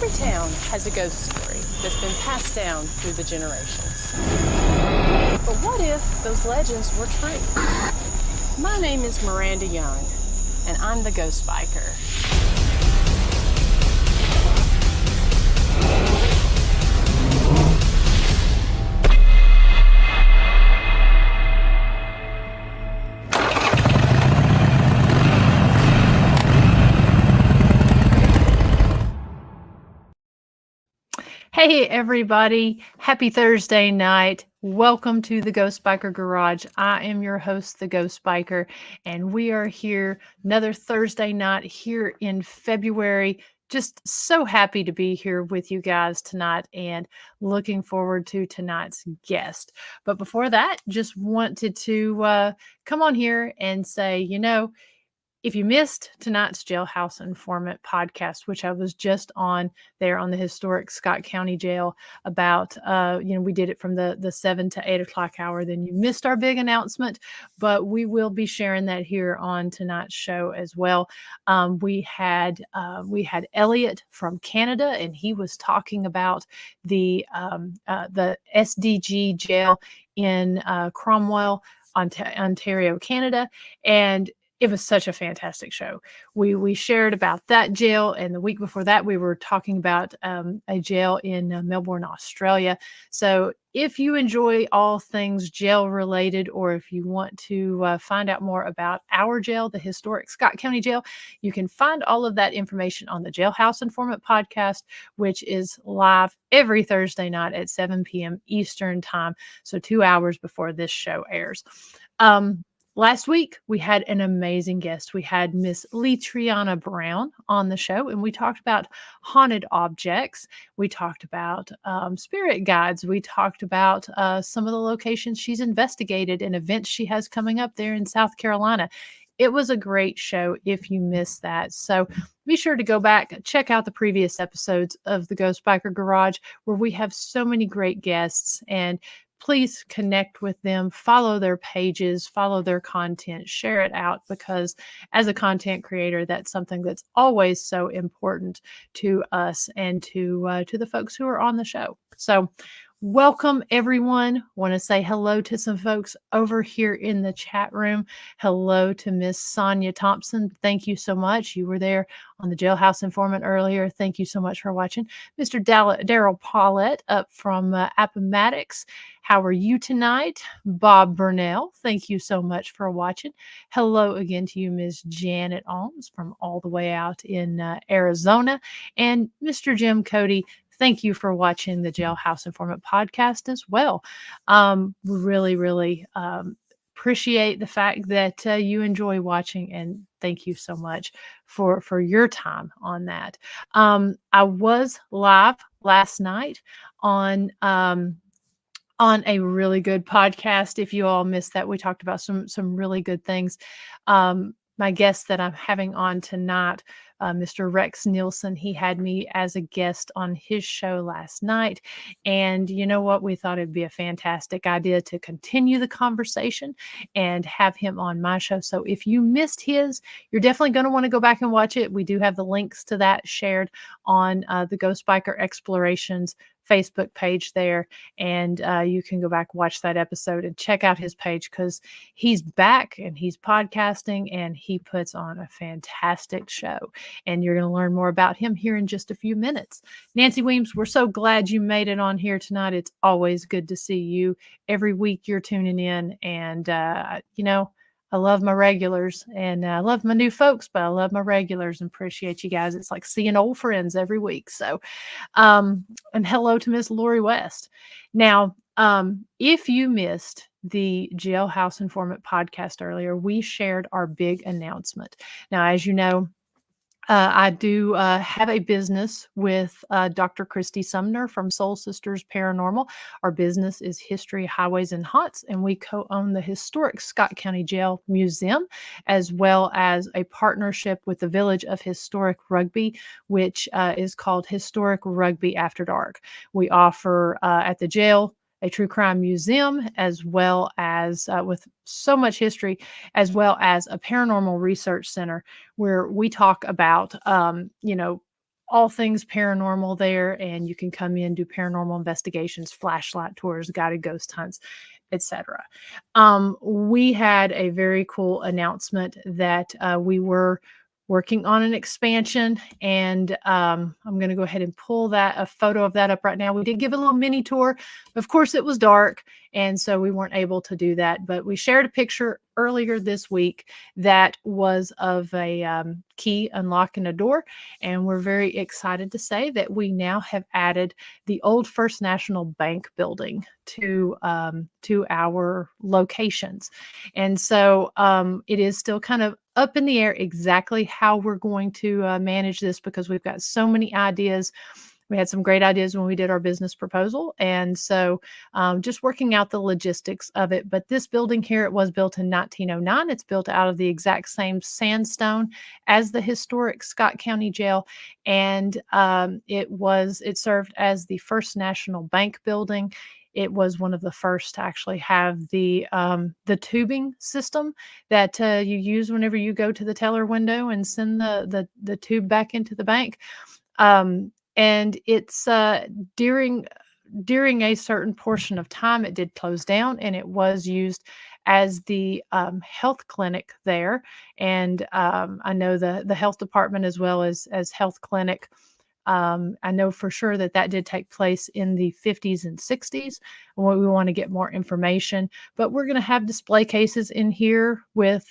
Every town has a ghost story that's been passed down through the generations. But what if those legends were true? My name is Miranda Young, and I'm the Ghost Biker. Hey everybody, happy Thursday night. Welcome to the Ghost Biker Garage. I am your host, the Ghost Biker, and we are here another Thursday night here in February. Just so happy to be here with you guys tonight and looking forward to tonight's guest. But before that, just wanted to come on here and say, if you missed tonight's Jailhouse Informant podcast, which I was just on there on the historic Scott County Jail about, we did it from the 7 to 8 o'clock hour, then you missed our big announcement, but we will be sharing that here on tonight's show as well. We had Elliot from Canada, and he was talking about the SDG jail in Cromwell, Ontario, Canada, and it was such a fantastic show. We shared about that jail, and the week before that, we were talking about a jail in Melbourne, Australia. So if you enjoy all things jail related, or if you want to find out more about our jail, the historic Scott County Jail, you can find all of that information on the Jailhouse Informant podcast, which is live every Thursday night at 7 p.m. Eastern time. So 2 hours before this show airs. Last week, we had an amazing guest. We had Miss Letriana Brown on the show, and we talked about haunted objects. We talked about spirit guides. We talked about some of the locations she's investigated and events she has coming up there in South Carolina. It was a great show if you missed that. So be sure to go back, check out the previous episodes of the Ghost Biker Garage, where we have so many great guests, and please connect with them, follow their pages, follow their content, share it out, because as a content creator, that's something that's always so important to us and to the folks who are on the show. So welcome, everyone. Want to say hello to some folks over here in the chat room. Hello to Miss Sonia Thompson. Thank you so much. You were there on the Jailhouse Informant earlier. Thank you so much for watching. Mr. Daryl Paulette up from Appomattox. How are you tonight? Bob Burnell, thank you so much for watching. Hello again to you, Ms. Janet Alms from all the way out in Arizona. And Mr. Jim Cody, thank you for watching the Jailhouse Informant podcast as well. We really appreciate the fact that you enjoy watching, and thank you so much for your time on that. I was live last night on a really good podcast. If you all missed that, we talked about some really good things. My guest that I'm having on tonight, Mr. Rex Nielson, he had me as a guest on his show last night. And you know what? We thought it'd be a fantastic idea to continue the conversation and have him on my show. So if you missed his, you're definitely going to want to go back and watch it. We do have the links to that shared on the Ghost Biker Explorations Facebook page there, and you can go back, watch that episode, and check out his page, because he's back and he's podcasting and he puts on a fantastic show, and you're going to learn more about him here in just a few minutes. Nancy Weems, we're so glad you made it on here tonight. It's always good to see you. Every week you're tuning in, and I love my regulars, and I love my new folks, but I love my regulars and appreciate you guys. It's like seeing old friends every week. So, and hello to Miss Lori West. Now, if you missed the Jailhouse Informant podcast earlier, we shared our big announcement. Now, as you know, I do have a business with Dr. Christy Sumner from Soul Sisters Paranormal. Our business is History, Highways, and Haunts, and we co-own the historic Scott County Jail Museum, as well as a partnership with the Village of Historic Rugby, which is called Historic Rugby After Dark. We offer at the jail a true crime museum, as well as with so much history, as well as a paranormal research center where we talk about, all things paranormal there, and you can come in, do paranormal investigations, flashlight tours, guided ghost hunts, etc. We had a very cool announcement that we were working on an expansion, and I'm going to go ahead and pull a photo of that up right now. We did give a little mini tour. Of course, it was dark, and so we weren't able to do that, but we shared a picture earlier this week that was of a key unlocking a door, and we're very excited to say that we now have added the old First National Bank building to our locations. And so it is still kind of up in the air exactly how we're going to manage this, because we've got so many ideas. We had some great ideas when we did our business proposal. And so just working out the logistics of it. But this building here, it was built in 1909. It's built out of the exact same sandstone as the historic Scott County Jail. And it served as the First National Bank building. It was one of the first to actually have the tubing system that you use whenever you go to the teller window and send the tube back into the bank. And it's during a certain portion of time, it did close down, and it was used as the health clinic there. And I know the health department as well as health clinic. I know for sure that did take place in the 50s and 60s. And we want to get more information, but we're going to have display cases in here with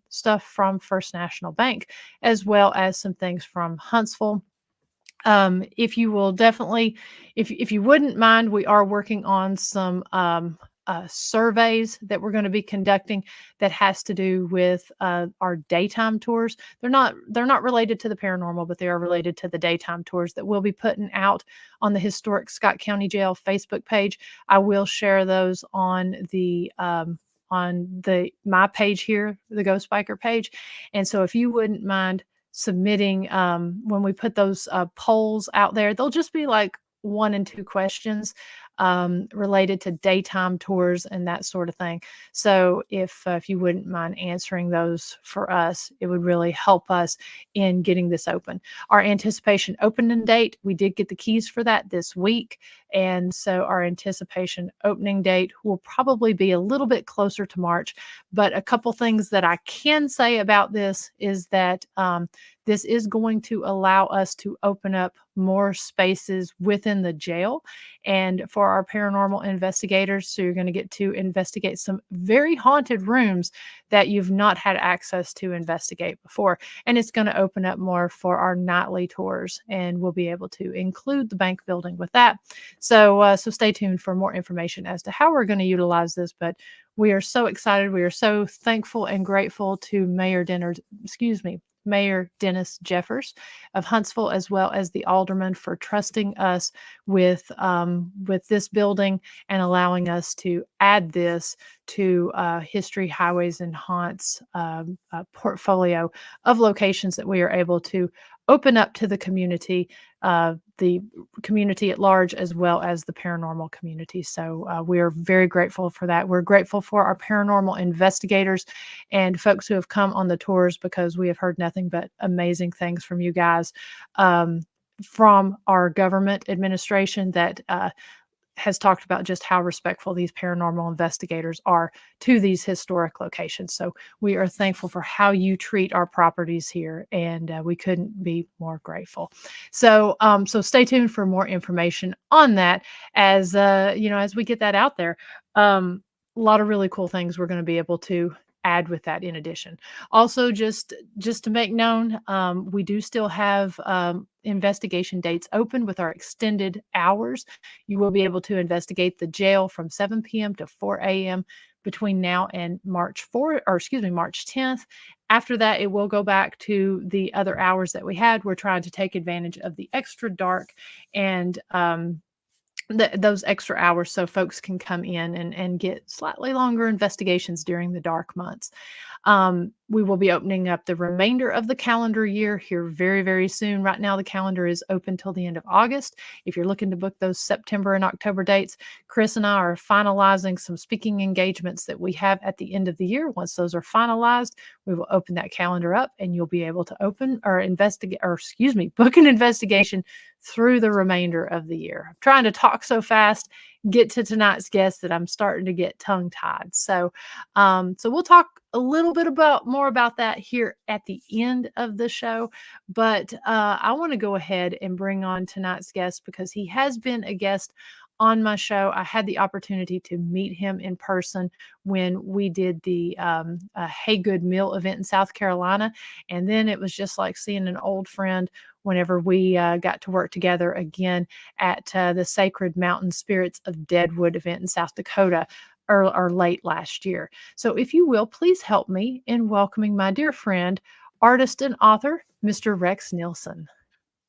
stuff from First National Bank, as well as some things from Huntsville. If you will definitely, if you wouldn't mind, we are working on some surveys that we're going to be conducting that has to do with our daytime tours. They're not related to the paranormal, but they are related to the daytime tours that we'll be putting out on the historic Scott County Jail Facebook page. I will share those on my page here, the Ghost Biker page. And so if you wouldn't mind submitting when we put those polls out there, they'll just be like 1 and 2 questions related to daytime tours and that sort of thing. So if you wouldn't mind answering those for us, it would really help us in getting this open. Our anticipation opening date, we did get the keys for that this week. And so our anticipation opening date will probably be a little bit closer to March. But a couple things that I can say about this is that this is going to allow us to open up more spaces within the jail and for our paranormal investigators. So you're going to get to investigate some very haunted rooms that you've not had access to investigate before. And it's going to open up more for our nightly tours, and we'll be able to include the bank building with that. So stay tuned for more information as to how we're going to utilize this. But we are so excited. We are so thankful and grateful to Mayor Dennis Jeffers of Huntsville, as well as the alderman, for trusting us with this building and allowing us to add this to History, Highways, and Haunts portfolio of locations that we are able to open up to the community at large, as well as the paranormal community. So we are very grateful for that. We're grateful for our paranormal investigators and folks who have come on the tours, because we have heard nothing but amazing things from you guys, from our government administration that has talked about just how respectful these paranormal investigators are to these historic locations. So we are thankful for how you treat our properties here, and we couldn't be more grateful. So stay tuned for more information on that as we get that out there. A lot of really cool things we're going to be able to add with that in addition. Also, just to make known, we do still have investigation dates open with our extended hours. You will be able to investigate the jail from 7 p.m. to 4 a.m. between now and March 10th. After that, it will go back to the other hours that we had. We're trying to take advantage of the extra dark and those extra hours so folks can come in and get slightly longer investigations during the dark months. We will be opening up the remainder of the calendar year here very, very soon. Right now, the calendar is open till the end of August. If you're looking to book those September and October dates, Chris and I are finalizing some speaking engagements that we have at the end of the year. Once those are finalized, we will open that calendar up and you'll be able to book an investigation through the remainder of the year. I'm trying to talk so fast, get to tonight's guest, that I'm starting to get tongue tied. So we'll talk a little bit more about that here at the end of the show. But I want to go ahead and bring on tonight's guest because he has been a guest on my show. I had the opportunity to meet him in person when we did the Hey Good Meal event in South Carolina. And then it was just like seeing an old friend whenever we got to work together again at the Sacred Mountain Spirits of Deadwood event in South Dakota or late last year. So if you will, please help me in welcoming my dear friend, artist and author, Mr. Rex Nielson.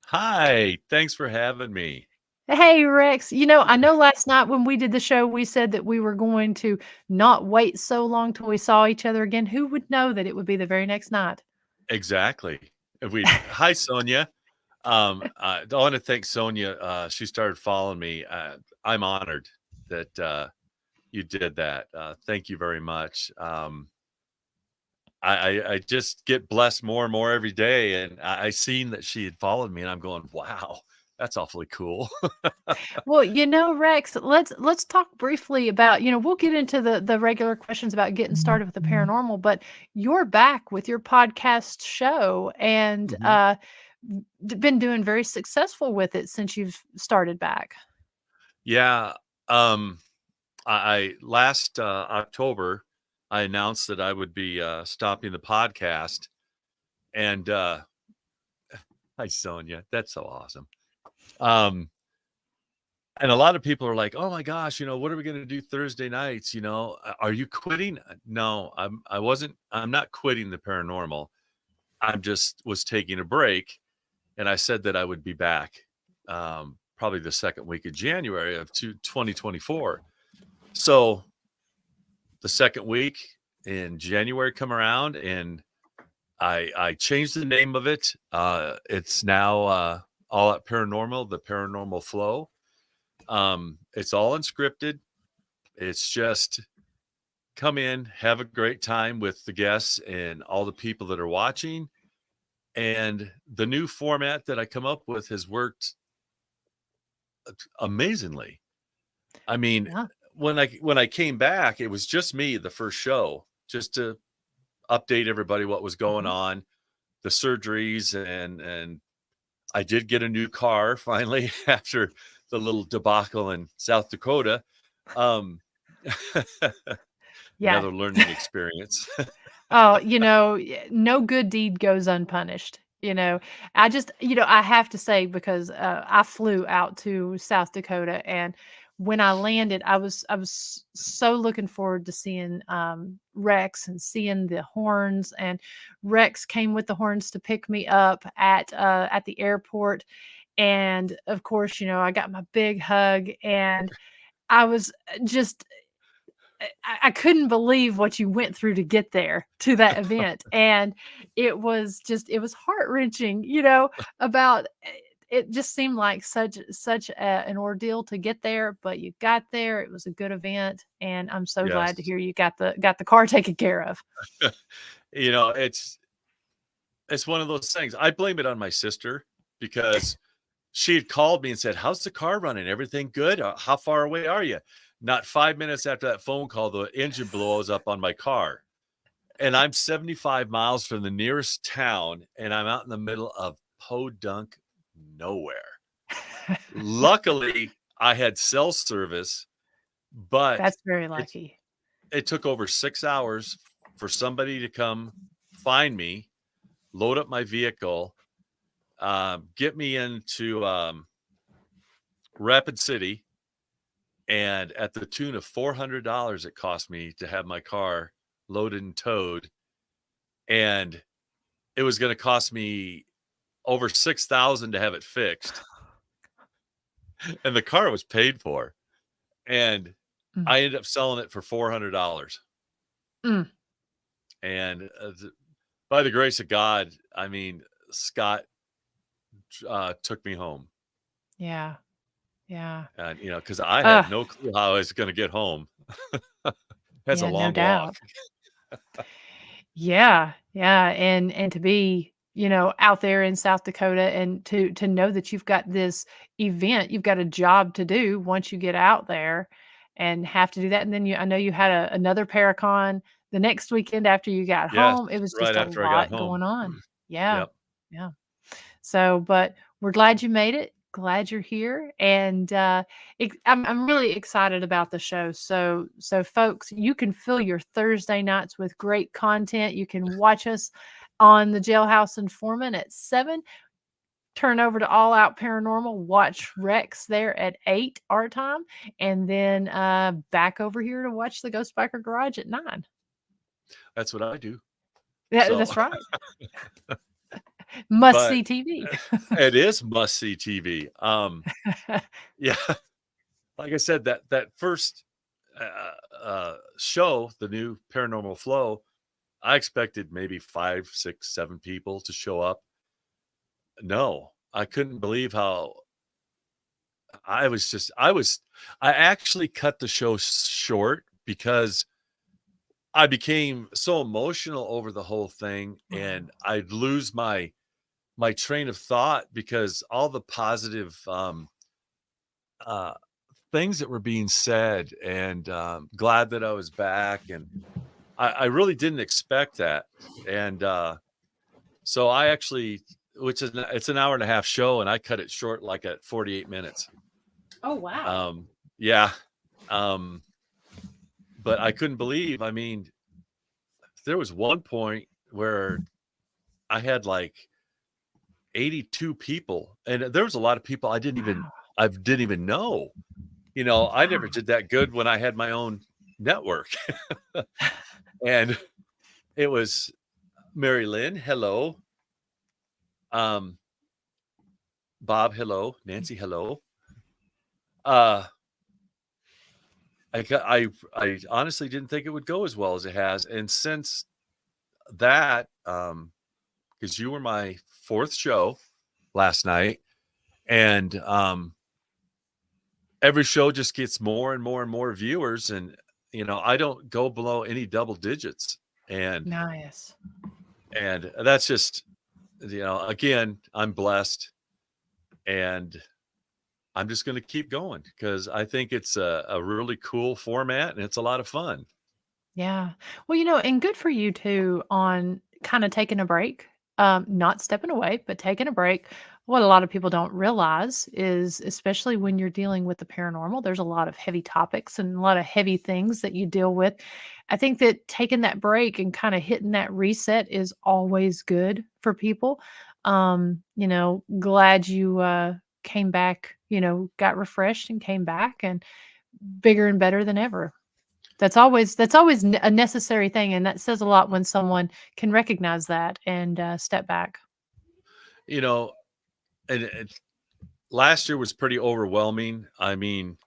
Hi, thanks for having me. Hey, Rex. I know last night when we did the show, we said that we were going to not wait so long till we saw each other again. Who would know that it would be the very next night? Exactly. Hi, Sonia. I want to thank Sonia. She started following me. I'm honored that you did that. Thank you very much. I just get blessed more and more every day, and I seen that she had followed me, and I'm going, wow, that's awfully cool. Well, Rex, let's talk briefly about, we'll get into the regular questions about getting started with the paranormal, but you're back with your podcast show and been doing very successful with it since you've started back. Yeah. I last October, I announced that I would be stopping the podcast, and hi, Sonia. That's so awesome. And a lot of people are like, "Oh my gosh, what are we going to do Thursday nights? Are you quitting?" No, I'm not quitting the paranormal. I'm just was taking a break, and I said that I would be back probably the second week of January of 2024. So the second week in January come around, and I changed the name of it. It's now All Out Paranormal, the Paranormal Flow. It's all unscripted. It's just come in, have a great time with the guests and all the people that are watching. And the new format that I come up with has worked amazingly. I mean, Yeah. when I came back, it was just me, the first show, just to update everybody what was going on, the surgeries, and I did get a new car finally after the little debacle in South Dakota. Yeah. Another learning experience. Oh, no good deed goes unpunished. I have to say, because I flew out to South Dakota, and when I landed, I was so looking forward to seeing Rex and seeing the horns. And Rex came with the horns to pick me up at the airport, and of course, I got my big hug, and I was just I couldn't believe what you went through to get there to that event. And it was heart-wrenching, about it just seemed like such an ordeal to get there, but you got there. It was a good event, and I'm so glad to Yes. hear you got the car taken care of. It's one of those things. I blame it on my sister because she had called me and said, "How's the car running? Everything good? How far away are you?" Not 5 minutes after that phone call, the engine blows up on my car. And I'm 75 miles from the nearest town, and I'm out in the middle of podunk nowhere. Luckily, I had cell service, but That's very lucky. it took over 6 hours for somebody to come find me, load up my vehicle, get me into Rapid City, and at the tune of $400 it cost me to have my car loaded and towed, and it was going to cost me over $6,000 to have it fixed, and the car was paid for, and I ended up selling it for $400. Mm. And by the grace of God, I mean, Scott took me home. Yeah. Yeah. And, because I Uh, had no clue how I was going to get home. That's a yeah, no long walk. doubt. Yeah. Yeah. And to be, out there in South Dakota and to know that you've got this event, you've got a job to do once you get out there and have to do that. And then I know you had another Paracon the next weekend after you got Yes, home. It was right just a after I got lot home. going on. Yeah. Yep. Yeah. So, but we're glad you made it. Glad you're here, and I'm really excited about the show. So folks, you can fill your Thursday nights with great content. You can watch us on the Jailhouse Informant at 7. Turn over to All Out Paranormal. Watch Rex there at 8 our time, and then back over here to watch the Ghost Biker Garage at 9. That's what I do. Yeah, So, that's right. Must but see TV. it is must see TV. Yeah, like I said, that first show, the new Paranormal Flow, I expected maybe 5, 6, 7 people to show up. No, I couldn't believe how I actually cut the show short because I became so emotional over the whole thing, and I'd lose my train of thought because all the positive things that were being said, and glad that I was back, and I really didn't expect that. And so I actually, it's an hour and a half show, and I cut it short like at 48 minutes. Oh wow. Yeah. But I couldn't believe, I mean, there was one point where I had like 82 people, and there was a lot of people I didn't even know. I never did that good when I had my own network. And it was Mary Lynn, hello. Bob, hello. Nancy, hello. I honestly didn't think it would go as well as it has. And since that, because you were my 4th show last night, and every show just gets more and more and more viewers, and I don't go below any double digits, and Nice. and that's just, again, I'm blessed, and I'm just going to keep going because I think it's a really cool format, and it's a lot of fun. Yeah. Well, and good for you too on kind of taking a break, not stepping away, but taking a break. What a lot of people don't realize is, especially when you're dealing with the paranormal, there's a lot of heavy topics and a lot of heavy things that you deal with. I think that taking that break and kind of hitting that reset is always good for people. Glad you came back, got refreshed and came back and bigger and better than ever. That's always a necessary thing, and that says a lot when someone can recognize that and step back. And last year was pretty overwhelming. I mean,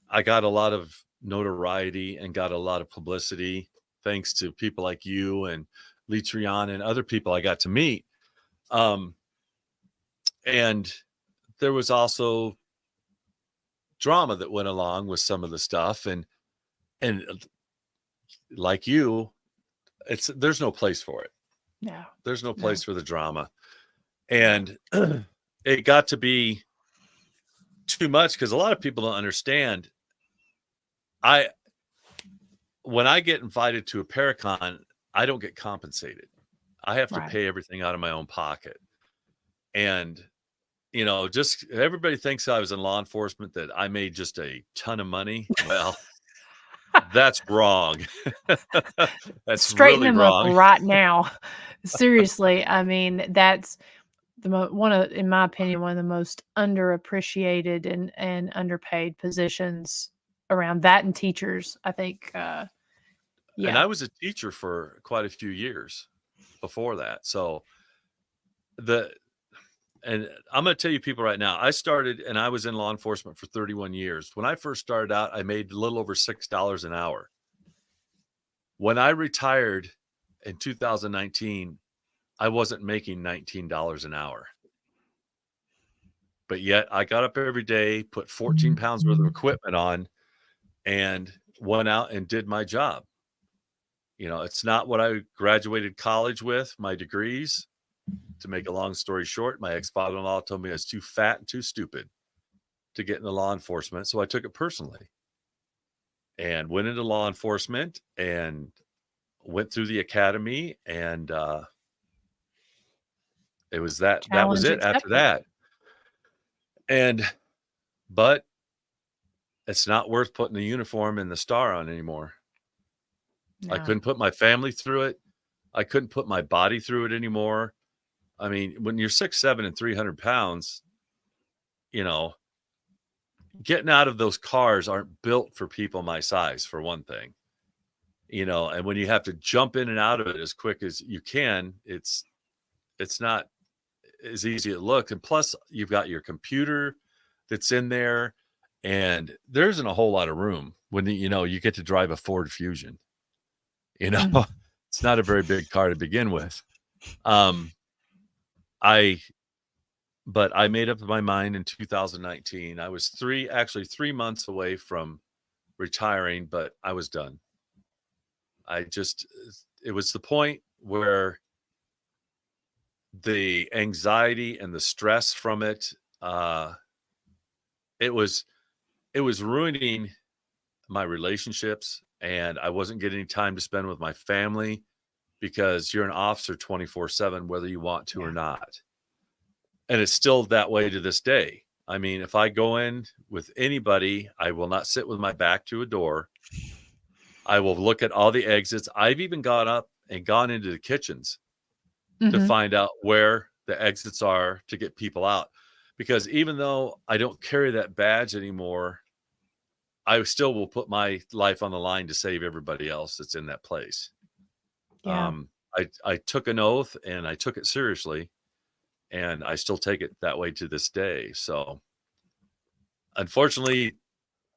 I got a lot of notoriety and got a lot of publicity thanks to people like you and Lee Trian and other people I got to meet. And there was also drama that went along with some of the stuff, and like you, there's no place for it. Yeah. There's no place for the drama. And it got to be too much because a lot of people don't understand. When I get invited to a Paracon, I don't get compensated. I have to pay everything out of my own pocket. And, just everybody thinks I was in law enforcement, that I made just a ton of money. Well, that's wrong. That's Straighten really them wrong. up right now. Seriously. I mean, that's in my opinion, one of the most underappreciated and underpaid positions around, that and teachers, I think. Yeah. And I was a teacher for quite a few years before that. So and I'm going to tell you people right now, I started and I was in law enforcement for 31 years. When I first started out, I made a little over $6 an hour. When I retired, in 2019, I wasn't making $19 an hour. But yet I got up every day, put 14 pounds worth of equipment on, and went out and did my job. It's not what I graduated college with, my degrees. To make a long story short, my ex-father-in-law told me I was too fat and too stupid to get into law enforcement. So I took it personally and went into law enforcement and went through the academy. And it was that was Challenge it after accepted. that. But it's not worth putting the uniform and the star on anymore. I No. couldn't put my family through it. I couldn't put my body through it anymore. I mean, when you're 6'7" and 300 pounds, getting out of those cars aren't built for people my size, for one thing. And when you have to jump in and out of it as quick as you can, it's not as easy as it looks. And plus, you've got your computer that's in there, and there isn't a whole lot of room when you get to drive a Ford Fusion. It's not a very big car to begin with. But I made up my mind in 2019. I was 3 months away from retiring, but I was done. It was the point where the anxiety and the stress from it, it was ruining my relationships, and I wasn't getting any time to spend with my family, because you're an officer 24/7, whether you want to or not. And it's still that way to this day. I mean, if I go in with anybody, I will not sit with my back to a door. I will look at all the exits. I've even gone up and gone into the kitchens to find out where the exits are to get people out. Because even though I don't carry that badge anymore, I still will put my life on the line to save everybody else that's in that place. Yeah. I took an oath, and I took it seriously, and I still take it that way to this day. So unfortunately,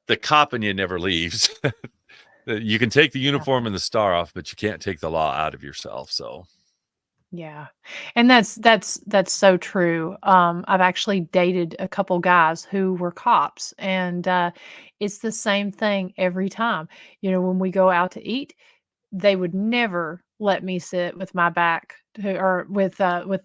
the cop in you never leaves. You can take the uniform and the star off, but you can't take the law out of yourself. So Yeah. And that's so true. I've actually dated a couple guys who were cops, and it's the same thing every time. When we go out to eat, they would never let me sit with my back to, or with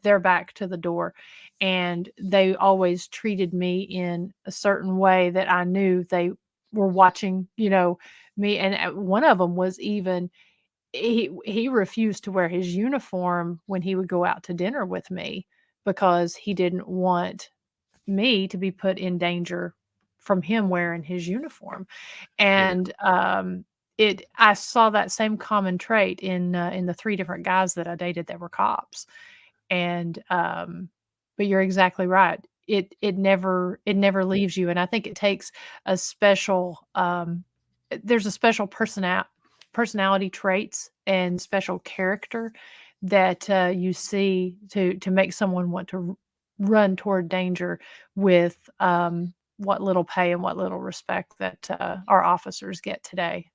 their back to the door, and they always treated me in a certain way that I knew they were watching, me. And one of them was even, he refused to wear his uniform when he would go out to dinner with me, because he didn't want me to be put in danger from him wearing his uniform. yeah. And I saw that same common trait in the 3 different guys that I dated that were cops. And but you're exactly right. It never leaves you. And I think it takes a special there's a special personality traits and special character that you see to make someone want to run toward danger with what little pay and what little respect that our officers get today.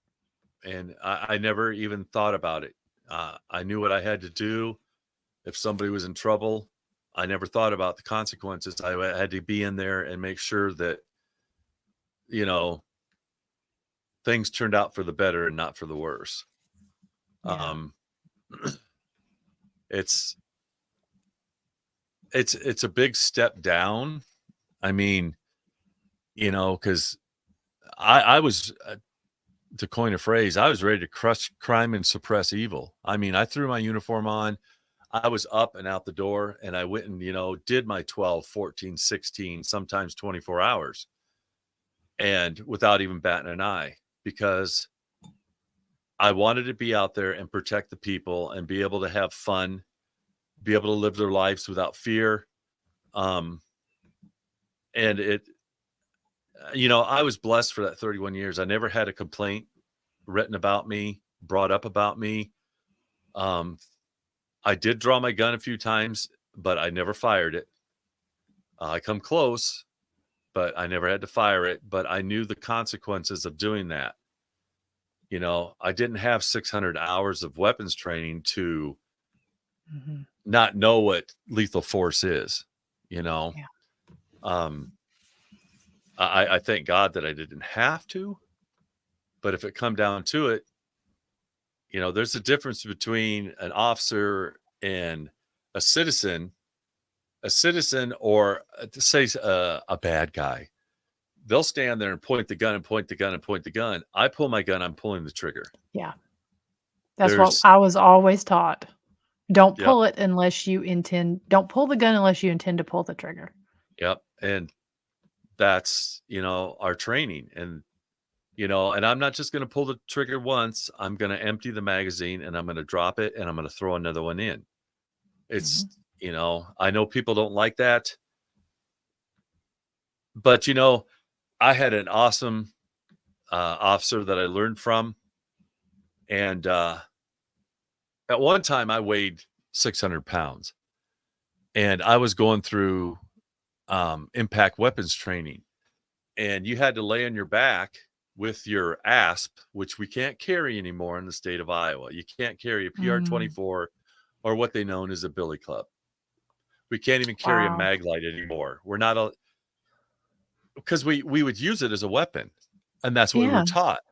And I never even thought about it. I knew what I had to do. If somebody was in trouble, I never thought about the consequences. I had to be in there and make sure that, things turned out for the better and not for the worse. Yeah. It's a big step down. I mean, because I was, to coin a phrase, I was ready to crush crime and suppress evil. I mean, I threw my uniform on, I was up and out the door, and I went and, did my 12, 14, 16, sometimes 24 hours, and without even batting an eye, because I wanted to be out there and protect the people and be able to have fun, be able to live their lives without fear. And I was blessed for that 31 years. I never had a complaint written about me, brought up about me. I did draw my gun a few times, but I never fired it. I come close, but I never had to fire it. But I knew the consequences of doing that. You know, I didn't have 600 hours of weapons training to Mhm. not know what lethal force is, you know. Yeah. Um, I thank God that I didn't have to, but if it come down to it, you know, there's a difference between an officer and a citizen. A citizen or say a bad guy, they'll stand there and point the gun and point the gun and point the gun. I pull my gun, I'm pulling the trigger. Yeah. That's what There's I was always taught. Don't Yep, pull it unless you intend don't pull the gun unless you intend to pull the trigger. yep, and that's, you know, our training. And you know, and I'm not just going to pull the trigger once. I'm going to empty the magazine and I'm going to drop it and I'm going to throw another one in. It's, Mhm. you know, I know people don't like that, but you know, I had an awesome officer that I learned from, and at one time I weighed 600 pounds, and I was going through impact weapons training, and you had to lay on your back with your ASP, which we can't carry anymore in the state of Iowa. You can't carry a Mm. PR-24 or what they known as a billy club. We can't even carry a Wow. mag light anymore. We're not a because we would use it as a weapon, and that's what we were Yeah. taught.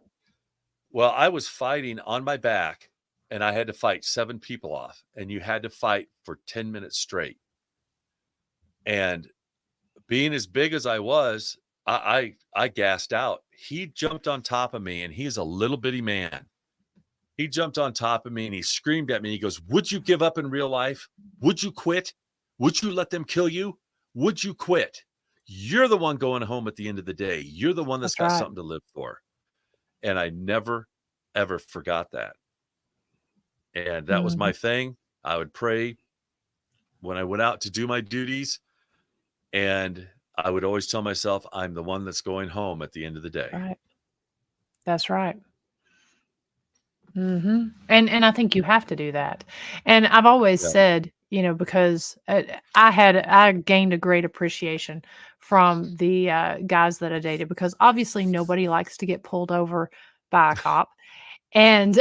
Well, I was fighting on my back, and I had to fight 7 people off, and you had to fight for 10 minutes straight. And being as big as I was, I gassed out. He jumped on top of me, and he's a little bitty man. He jumped on top of me and he screamed at me. He goes, "Would you give up in real life? Would you quit? Would you let them kill you? Would you quit? You're the one going home at the end of the day. You're the one that's That's got right. something to live for." And I never, ever forgot that. And that was Mhm. my thing. I would pray when I went out to do my duties. And I would always tell myself, I'm the one that's going home at the end of the day. Right. That's right. And I think you have to do that. And I've always Yeah. said, because I gained a great appreciation from the guys that I dated because obviously nobody likes to get pulled over by a cop. And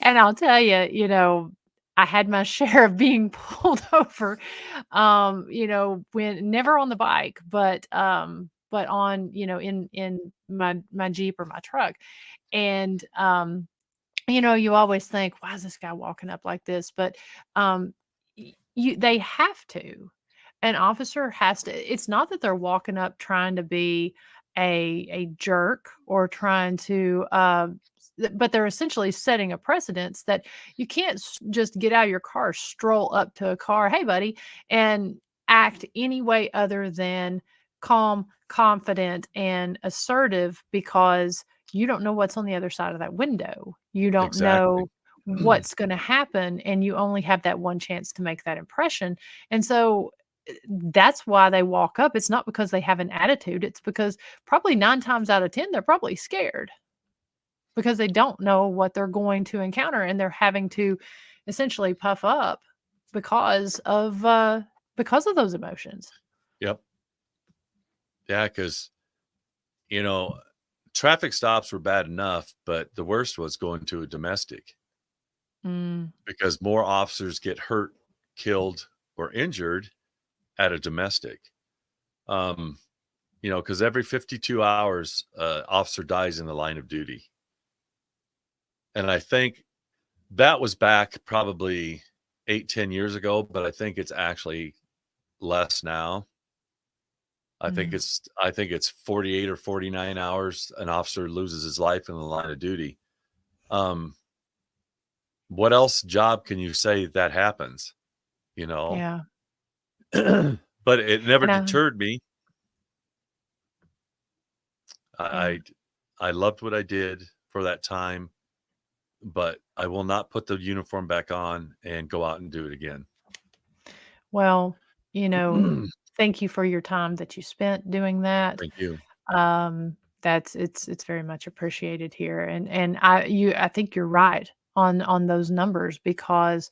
and I'll tell you, I had my share of being pulled over, when never on the bike, but on, in my Jeep or my truck. And you always think, why is this guy walking up like this? But they have to. An officer has to. It's not that they're walking up trying to be a jerk or trying to but they're essentially setting a precedence that you can't just get out of your car, stroll up to a car, hey buddy, and act any way other than calm, confident, and assertive because you don't know what's on the other side of that window. You don't Exactly. know what's going to happen, and you only have that one chance to make that impression. And so that's why they walk up. It's not because they have an attitude. It's because probably 9 times out of 10 they're probably scared because they don't know what they're going to encounter and they're having to essentially puff up because of those emotions. Yep. Yeah. Because, you know, traffic stops were bad enough, but the worst was going to a domestic Mm, because more officers get hurt, killed, or injured at a domestic. Um, you know, because every 52 hours, officer dies in the line of duty. And I think that was back probably 8, 10 years ago, but I think it's actually less now. mm. I think it's 48 or 49 hours an officer loses his life in the line of duty. Um, what else job can you say that happens? You know, Yeah. but it never And deterred me. yeah. I I loved what I did for that time, but I will not put the uniform back on and go out and do it again. Well, Thank thank you for your time that you spent doing that. you. It's very much appreciated here. And I think you're right on those numbers because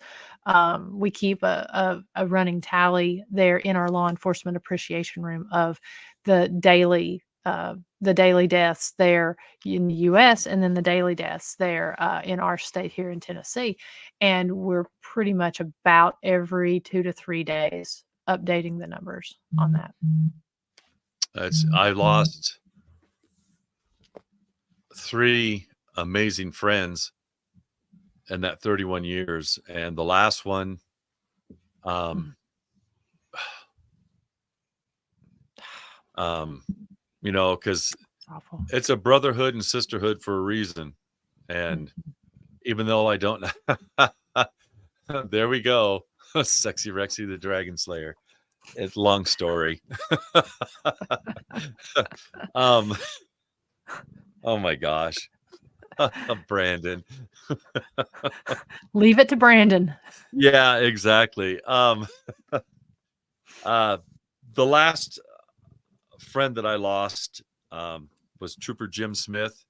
we keep a running tally there in our law enforcement appreciation room of the daily the daily deaths there in the U.S. and then the daily deaths there in our state here in Tennessee. And we're pretty much about every 2 to 3 days updating the numbers on that. I lost 3 amazing friends in that 31 years. And the last one, you know, because it's a brotherhood and sisterhood for a reason. And even though I don't, there we go. Sexy Rexy, the Dragon Slayer. It's a long story. Oh my gosh. Brandon. Leave it to Brandon. Yeah, exactly. The last friend that I lost was Trooper Jim Smith.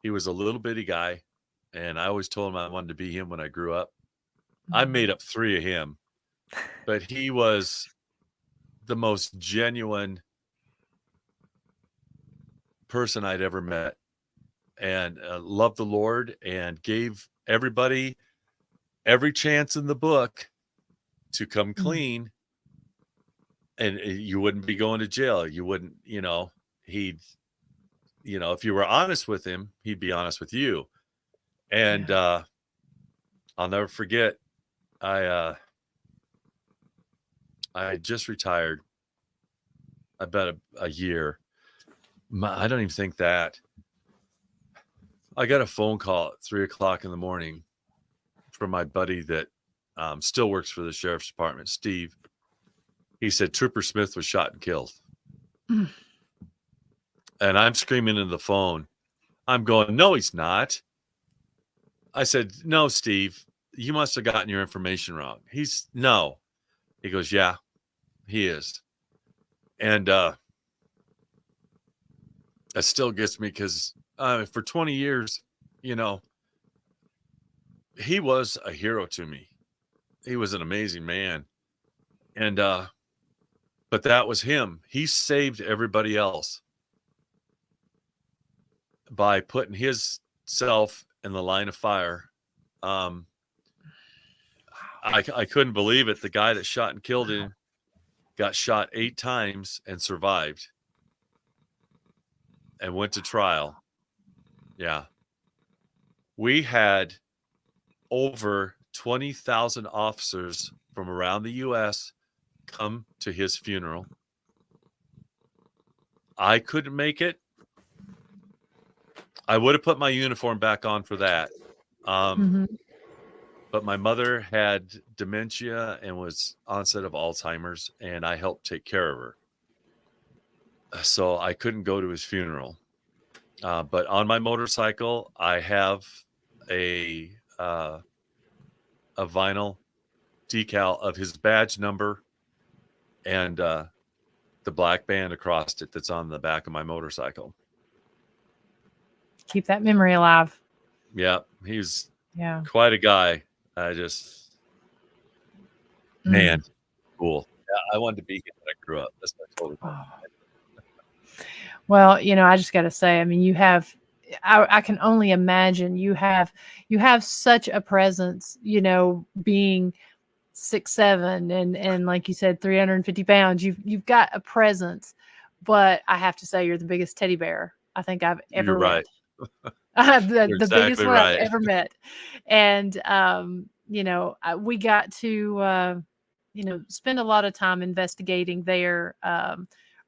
He was a little bitty guy, and I always told him I wanted to be him when I grew up. I made up 3 of him, but he was the most genuine person I'd ever met, and loved the Lord and gave everybody every chance in the book to come clean. And you wouldn't be going to jail. You wouldn't, you know, he'd, you know, if you were honest with him, he'd be honest with you. And I'll never forget, I just retired. I bet a year. I don't even think that. I got a phone call at 3:00 in the morning from my buddy that still works for the sheriff's department, Steve. He said Trooper Smith was shot and killed. And I'm screaming into the phone. I'm going, no, he's not. I said, no, Steve, you must have gotten your information wrong. No. He goes, yeah, he is. And that still gets me because for 20 years, you know, he was a hero to me. He was an amazing man. And but that was him. He saved everybody else by putting his self in the line of fire. I couldn't believe it. The guy that shot and killed him got shot 8 times and survived and went to trial. Yeah. We had over 20,000 officers from around the U.S. come to his funeral. I couldn't make it. I would have put my uniform back on for that. But my mother had dementia and was onset of Alzheimer's, and I helped take care of her. So I couldn't go to his funeral. But on my motorcycle, I have a vinyl decal of his badge number and the black band across it that's on the back of my motorcycle. Keep that memory alive. Yeah, he's quite a guy. I just, man, cool. Yeah, I wanted to be here when I grew up. That's what I told him. Well, you know, I just got to say, I mean, you have, I can only imagine you have such a presence, you know, being 6'7" and like you said, 350 pounds. You've got a presence, but I have to say, you're the biggest teddy bear I think I've ever met. The biggest one I've ever met. And, you know, we got to, you know, spend a lot of time investigating there.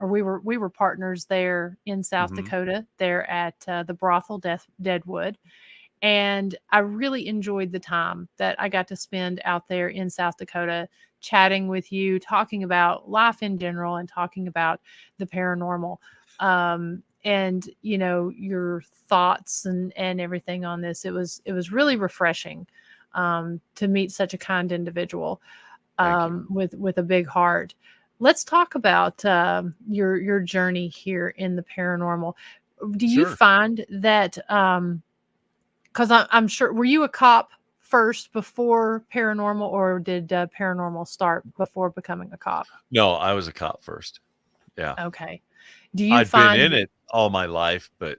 Or we were partners there in South Dakota, there at the brothel Deadwood. And I really enjoyed the time that I got to spend out there in South Dakota, chatting with you, talking about life in general and talking about the paranormal. And, you know, your thoughts and everything on this. It was really refreshing to meet such a kind individual with a big heart. Let's talk about your journey here in the paranormal. Do you find that, because I'm sure, were you a cop first before paranormal, or did paranormal start before becoming a cop? No, I was a cop first. Yeah. Okay. Do you I'd been find in it all my life, but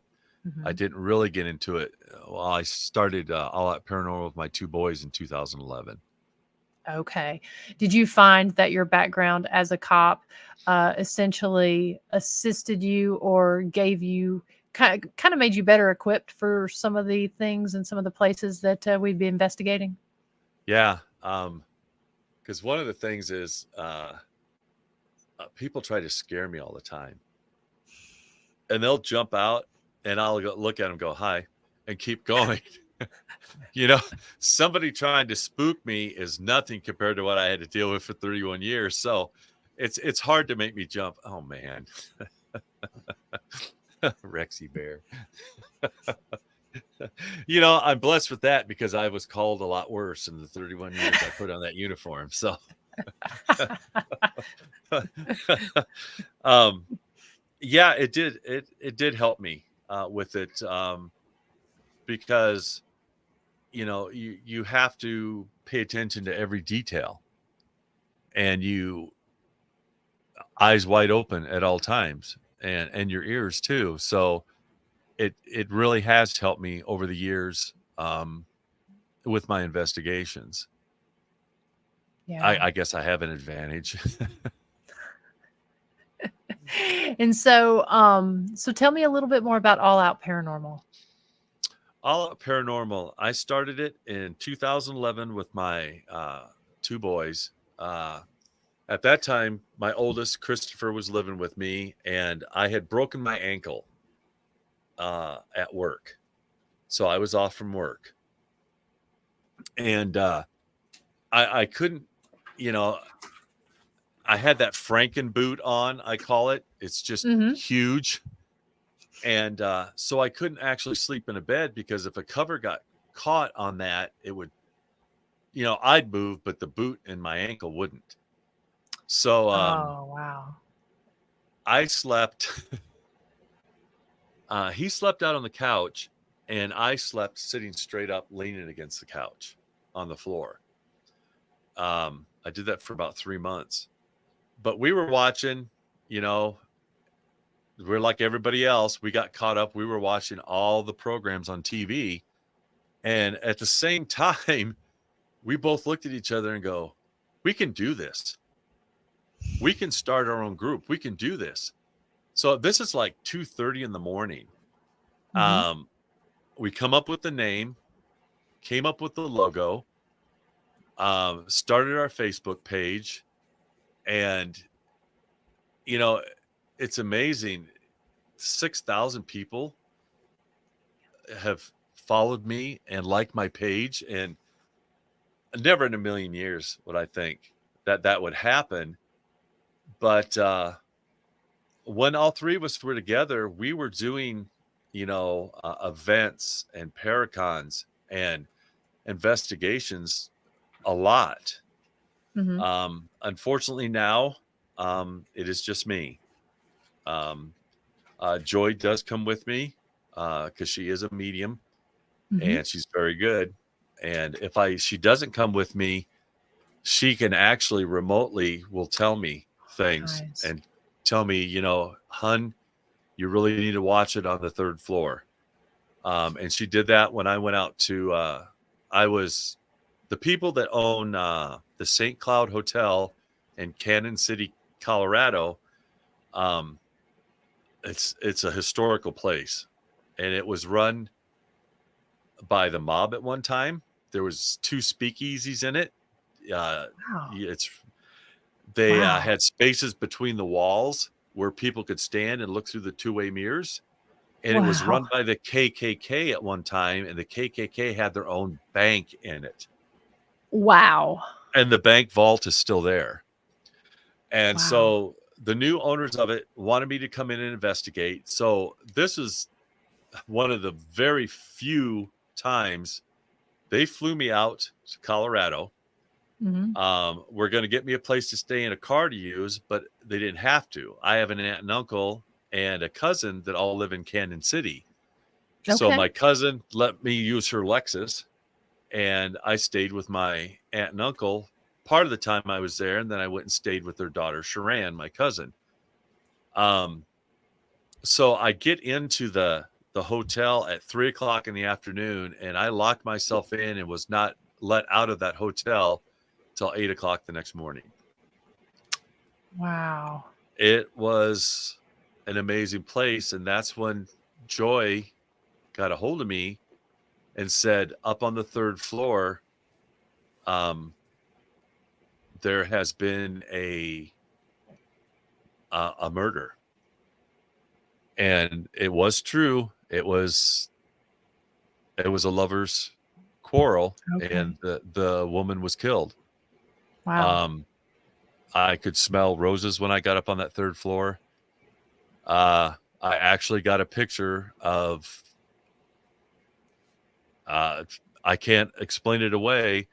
I Mhm. didn't really get into it. Well, I started All Out Paranormal with my 2 boys in 2011. Okay. Did you find that your background as a cop essentially assisted you or gave you kind of made you better equipped for some of the things and some of the places that we'd be investigating? Yeah, because one of the things is people try to scare me all the time, and they'll jump out, and I'll go look at them, go hi, and keep going. You know, somebody trying to spook me is nothing compared to what I had to deal with for 31 years. So it's hard to make me jump. Oh man, Rexy Bear. You know, I'm blessed with that because I was called a lot worse in the 31 years I put on that uniform. So, um, yeah, it did help me with it because you have to pay attention to every detail, and you eyes wide open at all times, and your ears too. So it really has helped me over the years with my investigations. Yeah. I guess I have an advantage. And so tell me a little bit more about All Out Paranormal. All Out Paranormal, I started it in 2011 with my 2 boys. At that time, my oldest, Christopher, was living with me, and I had broken my ankle at work. So I was off from work. And I couldn't, you know, I had that Franken boot on, I call it. It's just Mhm. huge. And so I couldn't actually sleep in a bed because if a cover got caught on that, it would, I'd move, but the boot in my ankle wouldn't. So Oh, wow. I slept, he slept out on the couch, and I slept sitting straight up, leaning against the couch on the floor. I did that for about 3 months. But we were watching, you know, we're like everybody else. We got caught up. We were watching all the programs on TV. And at the same time, we both looked at each other and go, we can do this. We can start our own group. We can do this. So this is like 2:30 in the morning. Mhm. We come up with the name, came up with the logo, started our Facebook page, and you know, it's amazing. 6,000 people have followed me and liked my page, and never in a million years would I think that would happen. But when all three of us were together, we were doing, events and paracons and investigations a lot. Mhm. Unfortunately, now it is just me. Um, Joy does come with me because she is a medium Mhm. and she's very good. And if she doesn't come with me, she can actually remotely will tell me things Nice. and tell me, hun, you really need to watch it on the 3rd floor. And she did that when I went out to, I was the people that own the St. Cloud Hotel in Cannon City, Colorado. Um, it's a historical place, and it was run by the mob at one time. There was 2 speakeasies in it. Wow. It's They Wow. had spaces between the walls where people could stand and look through the two-way mirrors. And it was Wow. run by the KKK at one time, and the KKK had their own bank in it. Wow. And the bank vault is still there. And Wow. so the new owners of it wanted me to come in and investigate. So this is one of the very few times they flew me out to Colorado. Mhm. We're going to get me a place to stay and a car to use, but they didn't have to. I have an aunt and uncle and a cousin that all live in Canyon City. So Okay. my cousin let me use her Lexus, and I stayed with my aunt and uncle part of the time I was there, and then I went and stayed with their daughter, Sharan, my cousin. So I get into the hotel at 3:00 in the afternoon, and I locked myself in and was not let out of that hotel till 8:00 the next morning. Wow. It was an amazing place, and that's when Joy got a hold of me and said, up on the 3rd floor, there has been a murder. And it was true. It was a lover's quarrel, Okay. and the woman was killed. Wow. I could smell roses when I got up on that 3rd floor. I actually got a picture of, I can't explain it away,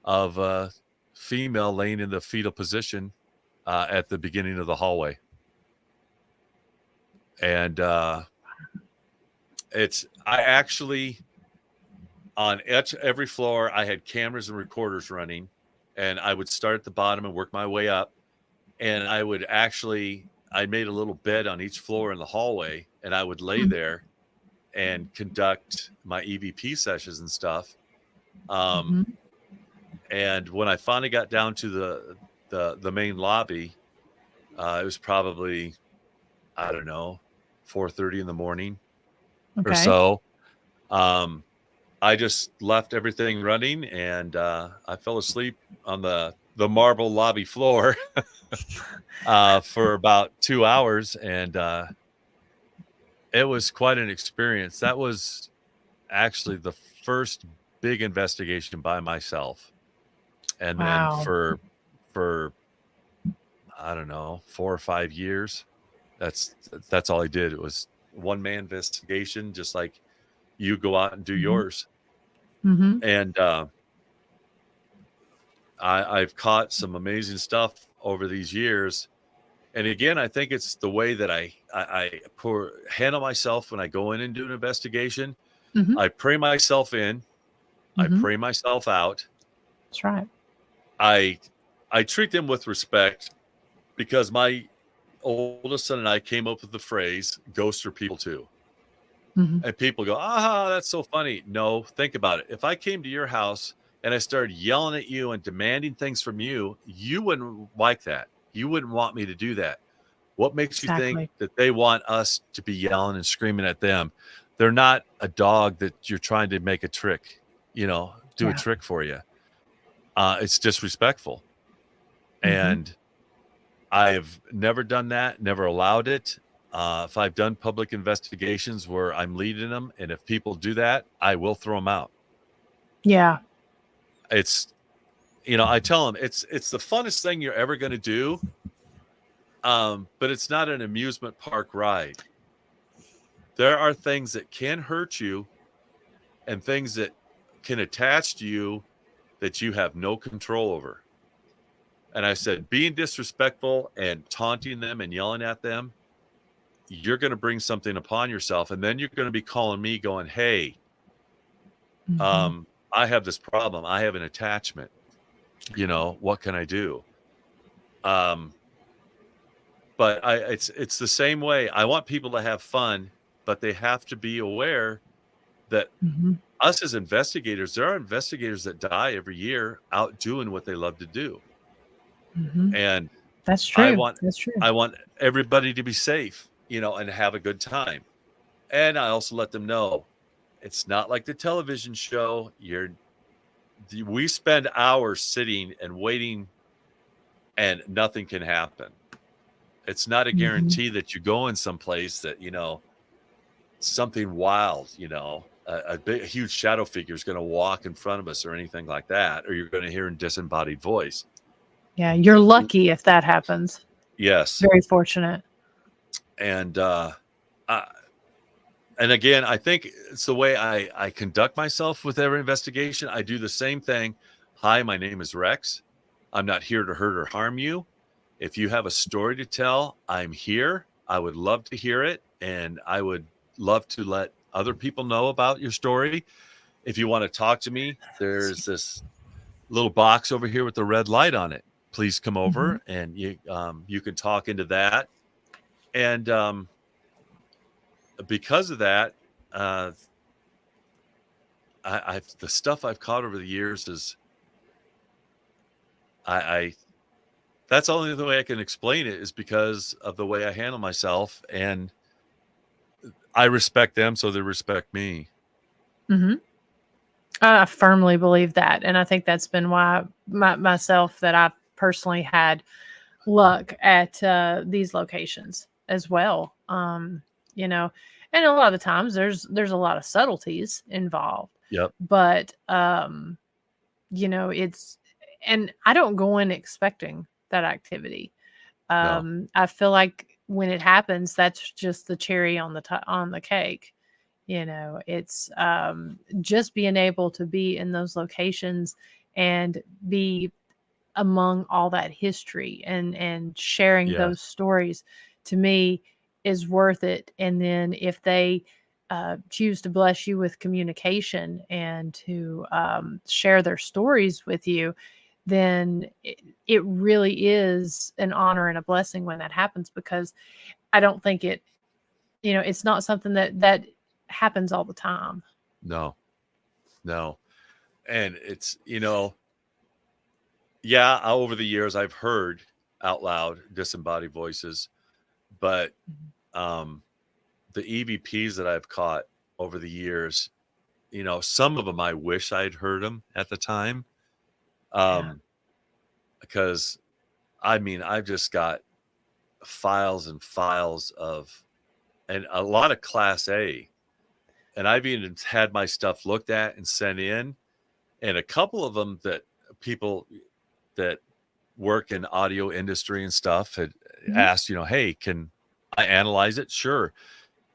of a female laying in the fetal position at the beginning of the hallway. And I actually, on every floor, I had cameras and recorders running, and I would start at the bottom and work my way up. And I made a little bed on each floor in the hallway, and I would lay there and conduct my EVP sessions and stuff. And when I finally got down to the main lobby, it was probably, I don't know, 4:30 in the morning or so. I just left everything running, and I fell asleep on the marble lobby floor for about 2 hours, and it was quite an experience. That was actually the first big investigation by myself. And then for I don't know, 4 or 5 years, that's all I did. It was one-man investigation, just like you go out and do yours. And I've caught some amazing stuff over these years. And again, I think it's the way that I handle myself when I go in and do an investigation. I pray myself in. I pray myself out. That's right. I treat them with respect, because my oldest son and I came up with the phrase, ghosts are people too. And people go, that's so funny. No, think about it. If I came to your house and I started yelling at you and demanding things from you, you wouldn't like that. You wouldn't want me to do that. What makes you think that they want us to be yelling and screaming at them? They're not a dog that you're trying to make a trick, do a trick for you. It's disrespectful. And I've never done that, never allowed it. If I've done public investigations where I'm leading them, and if people do that, I will throw them out. Yeah. It's, I tell them it's the funnest thing you're ever going to do. But it's not an amusement park ride. There are things that can hurt you and things that can attach to you that you have no control over. And I said, being disrespectful and taunting them and yelling at them, you're going to bring something upon yourself. And then you're going to be calling me going, hey, I have this problem. I have an attachment. What can I do? But it's the same way. I want people to have fun, but they have to be aware that us as investigators, there are investigators that die every year out doing what they love to do. And that's true. That's true. I want everybody to be safe, and have a good time. And I also let them know it's not like the television show. We spend hours sitting and waiting, and nothing can happen. It's not a guarantee that you go in someplace that, something wild, a huge shadow figure is going to walk in front of us or anything like that, or you're going to hear a disembodied voice. Yeah, you're lucky if that happens. Yes. Very fortunate. And again, I think it's the way I conduct myself with every investigation. I do the same thing. Hi, my name is Rex. I'm not here to hurt or harm you. If you have a story to tell, I'm here. I would love to hear it. And I would love to let other people know about your story. If you want to talk to me, there's this little box over here with the red light on it. Please come over and you can talk into that. And because of that, I've the stuff I've caught over the years is I that's the only way I can explain it is because of the way I handle myself, and I respect them, so they respect me. Hmm. I firmly believe that, and I think that's been why myself that I've personally had luck at these locations as well. You know, and a lot of the times there's a lot of subtleties involved, Yep. but it's, and I don't go in expecting that activity. No. I feel like when it happens, that's just the cherry on the cake. It's just being able to be in those locations and be among all that history and sharing Yeah. those stories, to me, is worth it. And then if they choose to bless you with communication and to share their stories with you, then it really is an honor and a blessing when that happens, because I don't think it's not something that happens all the time. No. And it's, yeah, over the years I've heard out loud disembodied voices, but the EVPs that I've caught over the years, some of them I wish I'd heard them at the time. Yeah. Because I've just got files and files and a lot of class A, and I've even had my stuff looked at and sent in, and a couple of them that people that work in audio industry and stuff had Mhm. asked, hey, can I analyze it? Sure.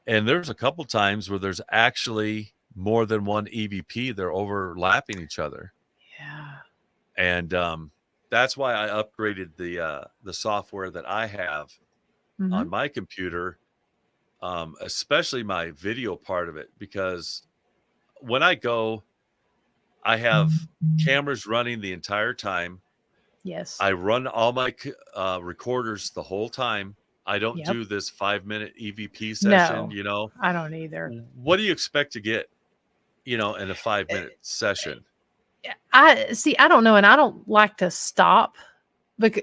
And there's a couple times where there's actually more than one EVP. They're overlapping each other. Yeah. And that's why I upgraded the software that I have on Mhm. my computer, especially my video part of it, because when I go, I have cameras running the entire time. Yes. I run all my recorders the whole time. I don't Yep. do this 5-minute EVP session. No, I don't either. What do you expect to get, in a Uh, 5-minute session? I see. I don't know, and I don't like to stop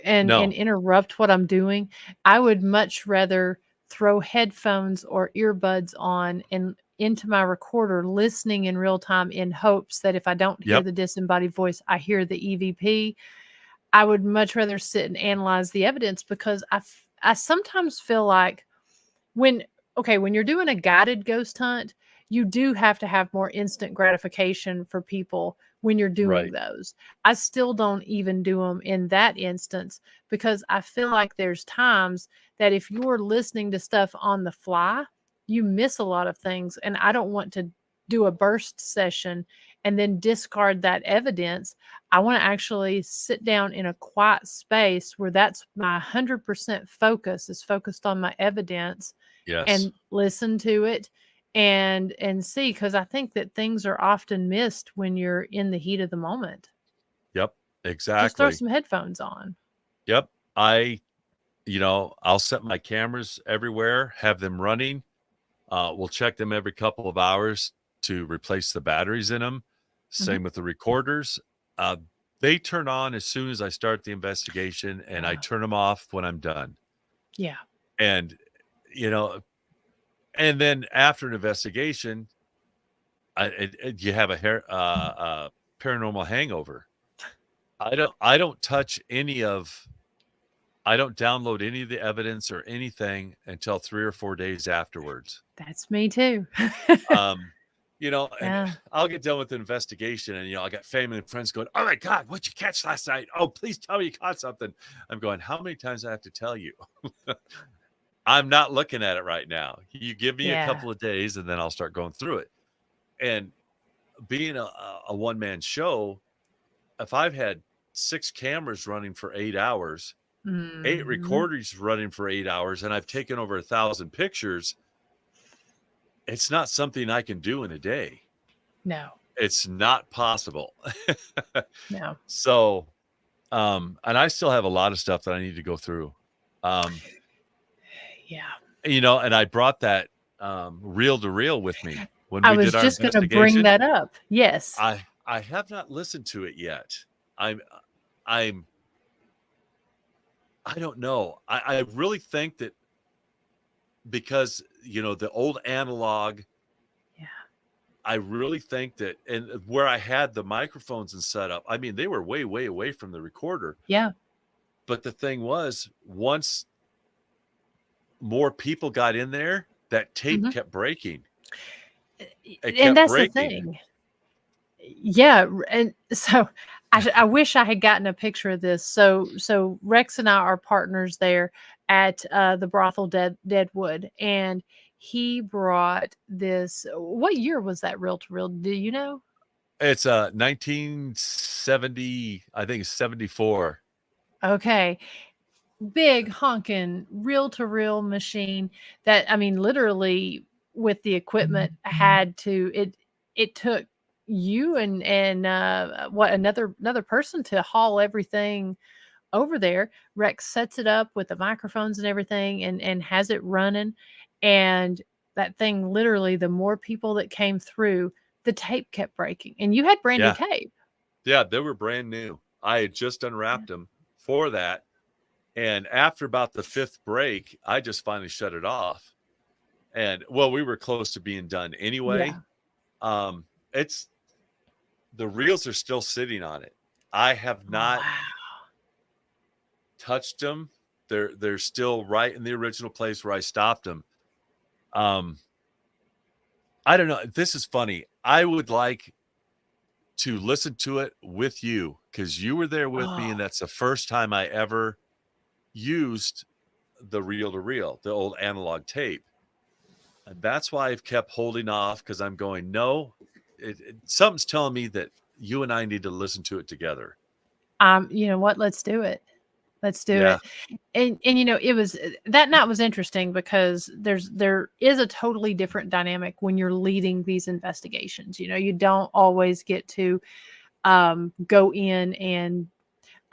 and No. interrupt what I'm doing. I would much rather throw headphones or earbuds on and into my recorder, listening in real time, in hopes that if I don't hear Yep. the disembodied voice, I hear the EVP. I would much rather sit and analyze the evidence, because I sometimes feel like when when you're doing a guided ghost hunt, you do have to have more instant gratification for people when you're doing Right. those. I still don't even do them in that instance, because I feel like there's times that if you're listening to stuff on the fly, you miss a lot of things, and I don't want to do a burst session and then discard that evidence. I want to actually sit down in a quiet space where that's my 100% focus is focused on my evidence, Yes. and listen to it and see, because I think that things are often missed when you're in the heat of the moment. Yep. Just throw Exactly. some headphones on. Yep. I'll set my cameras everywhere, have them running. We'll check them every couple of hours to replace the batteries in them. Mhm. Same with the recorders. Uh, they turn on as soon as I start the investigation, and I Yeah. turn them off when I'm done. Yeah. And, you know, and then after an investigation, you have a paranormal hangover. I don't touch I don't download any of the evidence or anything until 3 or 4 days afterwards. That's me too. Um, and Yeah. I'll get done with the investigation, and I got family and friends going, "Oh my God, what'd you catch last night? Oh, please tell me you caught something." I'm going, "How many times do I have to tell you?" I'm not looking at it right now. You give me a Yeah. couple of days, and then I'll start going through it. And being a one-man show, if I've had 6 cameras running for 8 hours, 8 Mhm. recorders running for 8 hours, and I've taken over 1,000 pictures, it's not something I can do in a day. No. It's not possible. No. So, and I still have a lot of stuff that I need to go through. Um, Yeah. And I brought that reel to reel with me when I we was did our just going to bring investigation. that up. Yes. I have not listened to it yet. I'm I'm I don't know. I really think that because the old analog, Yeah. I really think that, and where I had the microphones and set up, I mean, they were way, way away from the recorder. Yeah. But the thing was, once more people got in there, that tape Mhm. kept breaking. It And kept that's the breaking. thing. Yeah, and so I wish I had gotten a picture of this. So Rex and I are partners there at the brothel Deadwood, and he brought this. What year was that reel to reel? Do you know? It's 1970, I think it's 74. Okay, big honking reel to reel machine that, I mean, literally with the equipment had to it took you and what, another person to haul everything over there. Rex sets it up with the microphones and everything and has it running, and that thing, literally, the more people that came through, the tape kept breaking, and you had brand new Yeah. tape. Yeah, they were brand new. I had just unwrapped them for that. And after about the fifth break, I just finally shut it off. And well, we were close to being done anyway. Yeah. It's the reels are still sitting on it. I have not Wow. touched them. They're still right in the original place where I stopped them. I don't know. This is funny. I would like to listen to it with you because you were there with me, Oh. and that's the first time I ever used the reel to reel, the old analog tape. And that's why I've kept holding off, because I'm going, no, something's telling me that you and I need to listen to it together. You know what? Let's do it. Let's do Yeah. it. And it was that night was interesting because there is a totally different dynamic when you're leading these investigations. You don't always get to go in, and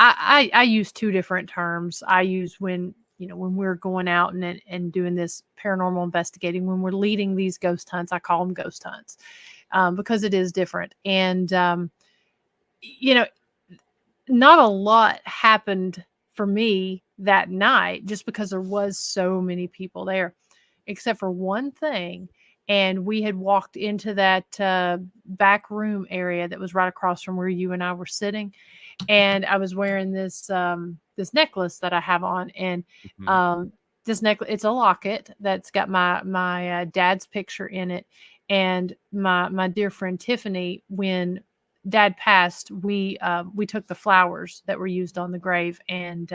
I use two different terms. I use when we're going out and doing this paranormal investigating, when we're leading these ghost hunts, I call them ghost hunts, because it is different. And you know, not a lot happened for me that night just because there was so many people there, except for one thing. And we had walked into that back room area that was right across from where you and I were sitting, and I was wearing this necklace that I have on, and Mhm. this necklace, it's a locket that's got my dad's picture in it, and my dear friend Tiffany, when Dad passed, we took the flowers that were used on the grave, and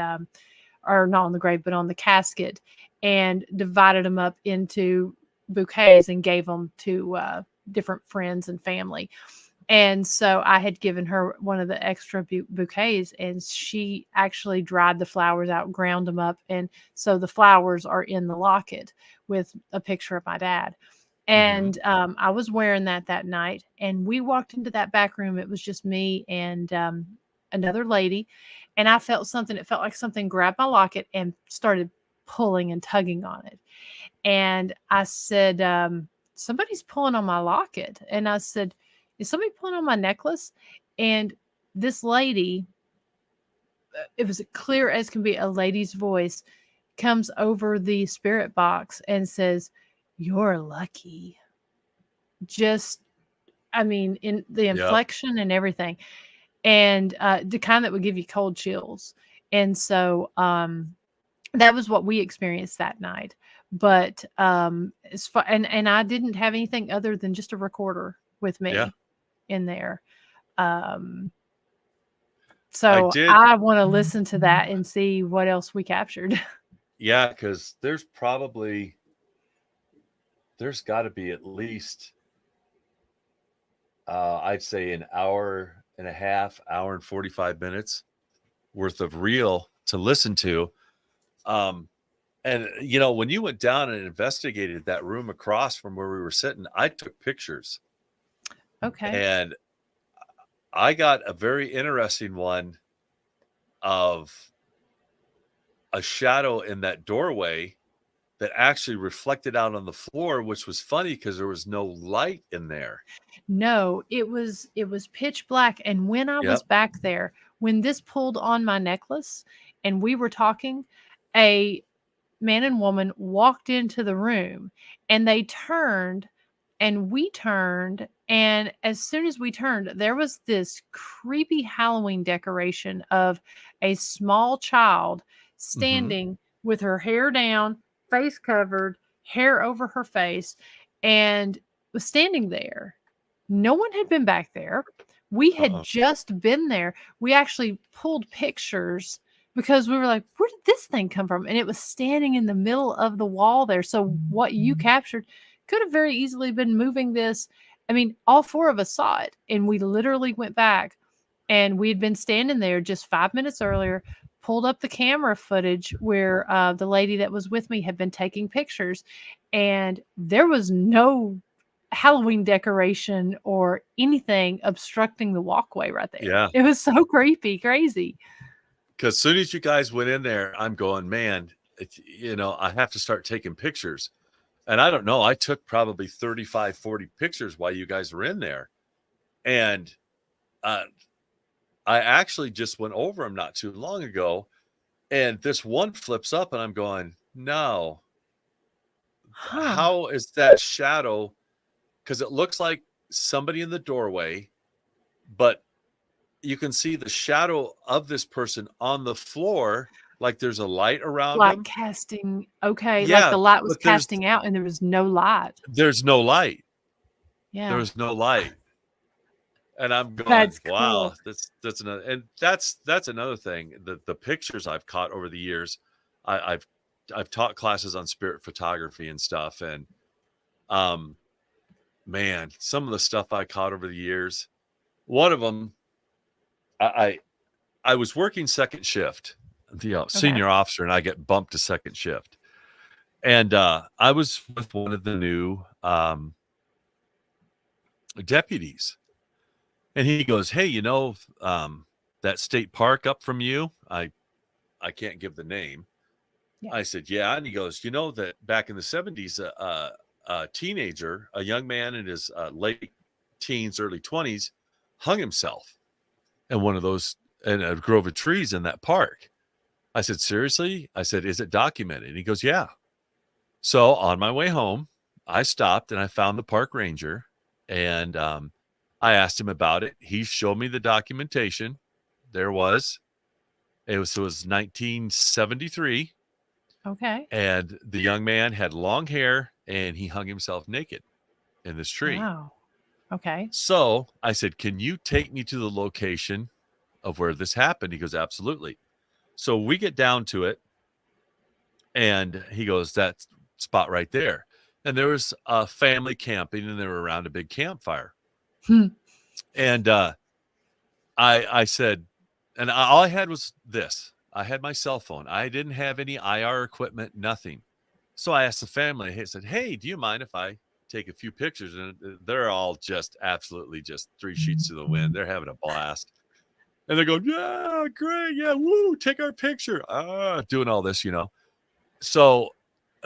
or not on the grave, but on the casket, and divided them up into bouquets and gave them to different friends and family. And so I had given her one of the extra bouquets, and she actually dried the flowers out, ground them up. And so the flowers are in the locket with a picture of my dad. And I was wearing that night, and we walked into that back room. It was just me and another lady. And I felt something. It felt like something grabbed my locket and started pulling and tugging on it. And I said, somebody's pulling on my locket. And I said, is somebody pulling on my necklace? And this lady, it was clear as can be, a lady's voice comes over the spirit box and says, "You're lucky." Just, I mean, in the Yep. inflection and everything. And the kind that would give you cold chills. And so that was what we experienced that night. But as far, and I didn't have anything other than just a recorder with Yeah. me in there. Um, I so did. I want to listen to that and see what else we captured. Yeah. Because there's got to be at least, I'd say an hour and a half, hour and 45 minutes worth of reel to listen to. And when you went down and investigated that room across from where we were sitting, I took pictures, Okay. and I got a very interesting one of a shadow in that doorway that actually reflected out on the floor, which was funny because there was no light in there. No, it was pitch black. And when I was Yep. back there, when this pulled on my necklace and we were talking, a man and woman walked into the room and they turned and we turned. And as soon as we turned, there was this creepy Halloween decoration of a small child standing with her hair down, face covered, hair over her face, and was standing there. No one had been back there. We had just been there. We actually pulled pictures because we were like, where did this thing come from? And it was standing in the middle of the wall there. So what you captured could have very easily been moving this. I mean, all four of us saw it. And we literally went back and we had been standing there just 5 minutes earlier, pulled up the camera footage where the lady that was with me had been taking pictures. And there was no Halloween decoration or anything obstructing the walkway right there. Yeah. It was so creepy, crazy. Because as soon as you guys went in there, I'm going, man, I have to start taking pictures. And I don't know, I took probably 35, 40 pictures while you guys were in there. And I actually just went over them not too long ago. And this one flips up and I'm going, no. How is that shadow? Because it looks like somebody in the doorway, but you can see the shadow of this person on the floor, like there's a light around Like them. casting, okay, Yeah, like the light was but there's- casting out and there was no light. There's no light. Yeah. There was no light. And I'm going, That's wow, cool. that's another, and that's another thing. The pictures I've caught over the years, I've taught classes on spirit photography and stuff, and man, some of the stuff I caught over the years. One of them, I was working second shift, senior officer, and I get bumped to second shift, and I was with one of the new deputies. And he goes, hey, that state park up from you? I can't give the name. Yeah. I said, yeah. And he goes, that back in the 70s, a teenager, a young man in his late teens, early 20s, hung himself in one of those, in a grove of trees in that park. I said, seriously? I said, is it documented? And he goes, yeah. So on my way home, I stopped and I found the park ranger, and I asked him about it. He showed me the documentation. It was 1973. Okay. And the young man had long hair and he hung himself naked in this tree. Wow. Okay. So I said, can you take me to the location of where this happened? He goes, absolutely. So we get down to it and he goes, that spot right there. And there was a family camping and they were around a big campfire. And I said, and all I had was this. I had my cell phone. I didn't have any IR equipment, nothing. So I asked the family, I said, hey, do you mind if I take a few pictures? And they're all just absolutely just three sheets to the wind. They're having a blast. And they're going, yeah, great. Yeah, woo, take our picture. Doing all this, So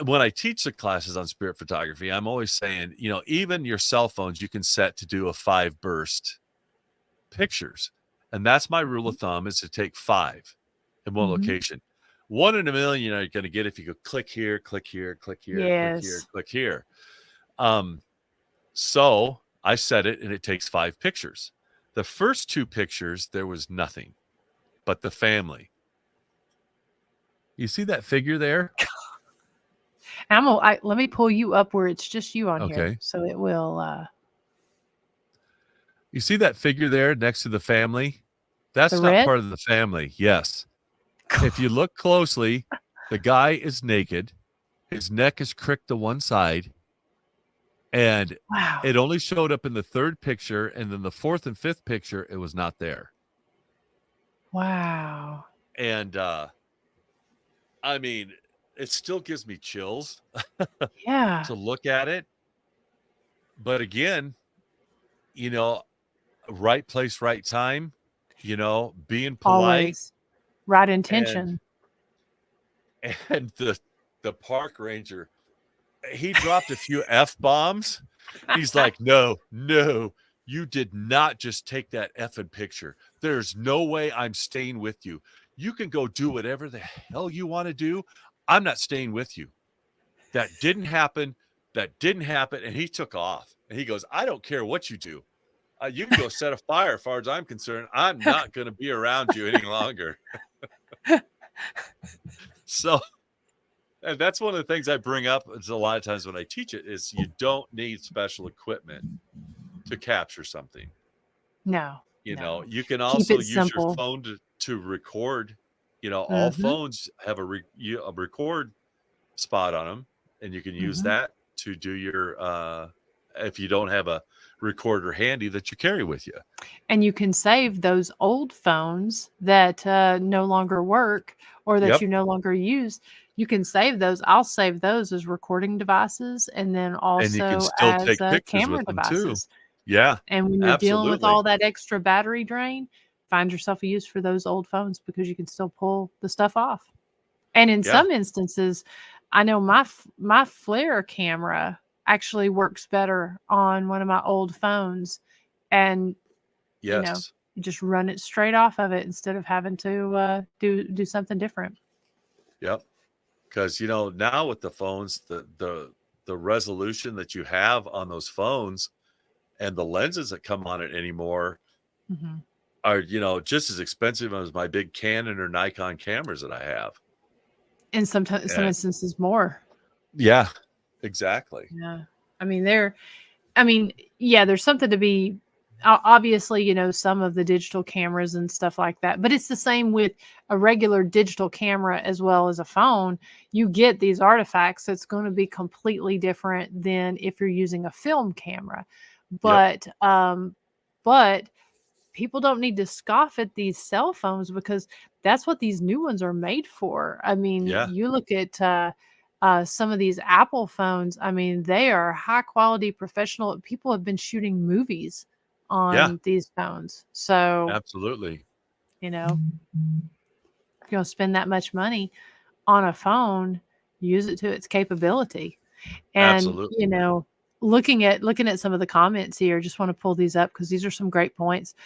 when I teach the classes on spirit photography, I'm always saying, even your cell phones, you can set to do a 5 burst pictures. And that's my rule of thumb, is to take 5 in one location. 1 in a million you're going to get if you go click here, click here, click here, click here, click here. So I set it and it takes 5 pictures. The first 2 pictures, there was nothing but the family. You see that figure there? Let me pull you up where it's just you on here. So it will. You see that figure there next to the family? That's not part of the family. Yes. If you look closely, the guy is naked. His neck is cricked to one side. And it only showed up in the 3rd picture. And then the 4th and 5th picture, it was not there. Wow. And I mean, it still gives me chills to look at it. But again, right place, right time, being polite. Always. Right intention. And the park ranger, he dropped a few F-bombs. He's like, no, you did not just take that effing picture. There's no way I'm staying with you. You can go do whatever the hell you want to do. I'm not staying with you. That didn't happen. And he took off. And he goes, I don't care what you do. You can go set a fire as far as I'm concerned. I'm not going to be around you any longer. So, and that's one of the things I bring up is a lot of times when I teach it is you don't need special equipment to capture something. No. You no. know, you can also use simple. your phone to record. You know, all phones have a record spot on them, and you can use that to do your if you don't have a recorder handy that you carry with you. And you can save those old phones that no longer work or that you no longer use. You can save those. I'll save those as recording devices, and then also and you can still as take pictures camera with them devices. too. Yeah. And when you're dealing with all that extra battery drain, find yourself a use for those old phones because you can still pull the stuff off. And in some instances, I know my flare camera actually works better on one of my old phones, and you know, you just run it straight off of it instead of having to do something different. Yep. Because, you know, now with the phones, the resolution that you have on those phones and the lenses that come on it anymore are, you know, just as expensive as my big Canon or Nikon cameras that I have. And sometimes, some instances more. Yeah, exactly. Yeah. I mean, there's something to be, obviously, you know, some of the digital cameras and stuff like that, but it's the same with a regular digital camera as well as a phone. You get these artifacts that's going to be completely different than if you're using a film camera. But people don't need to scoff at these cell phones because that's what these new ones are made for. I mean, you look at some of these Apple phones. I mean, they are high quality professional. People have been shooting movies on these phones. So absolutely, you know, if you're going to spend that much money on a phone, use it to its capability. And, you know, looking at some of the comments here, just want to pull these up because these are some great points.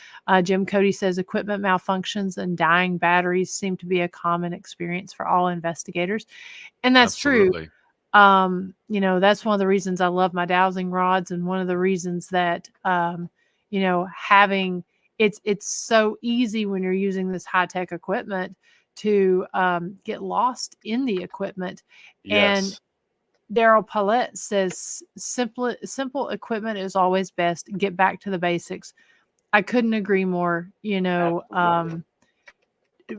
Jim Cody says equipment malfunctions and dying batteries seem to be a common experience for all investigators. And that's true. You know, that's one of the reasons I love my dowsing rods. And one of the reasons that, you know, having it's so easy when you're using this high-tech equipment to get lost in the equipment. And Daryl Paulette says simple equipment is always best. Get back to the basics. I couldn't agree more. You know,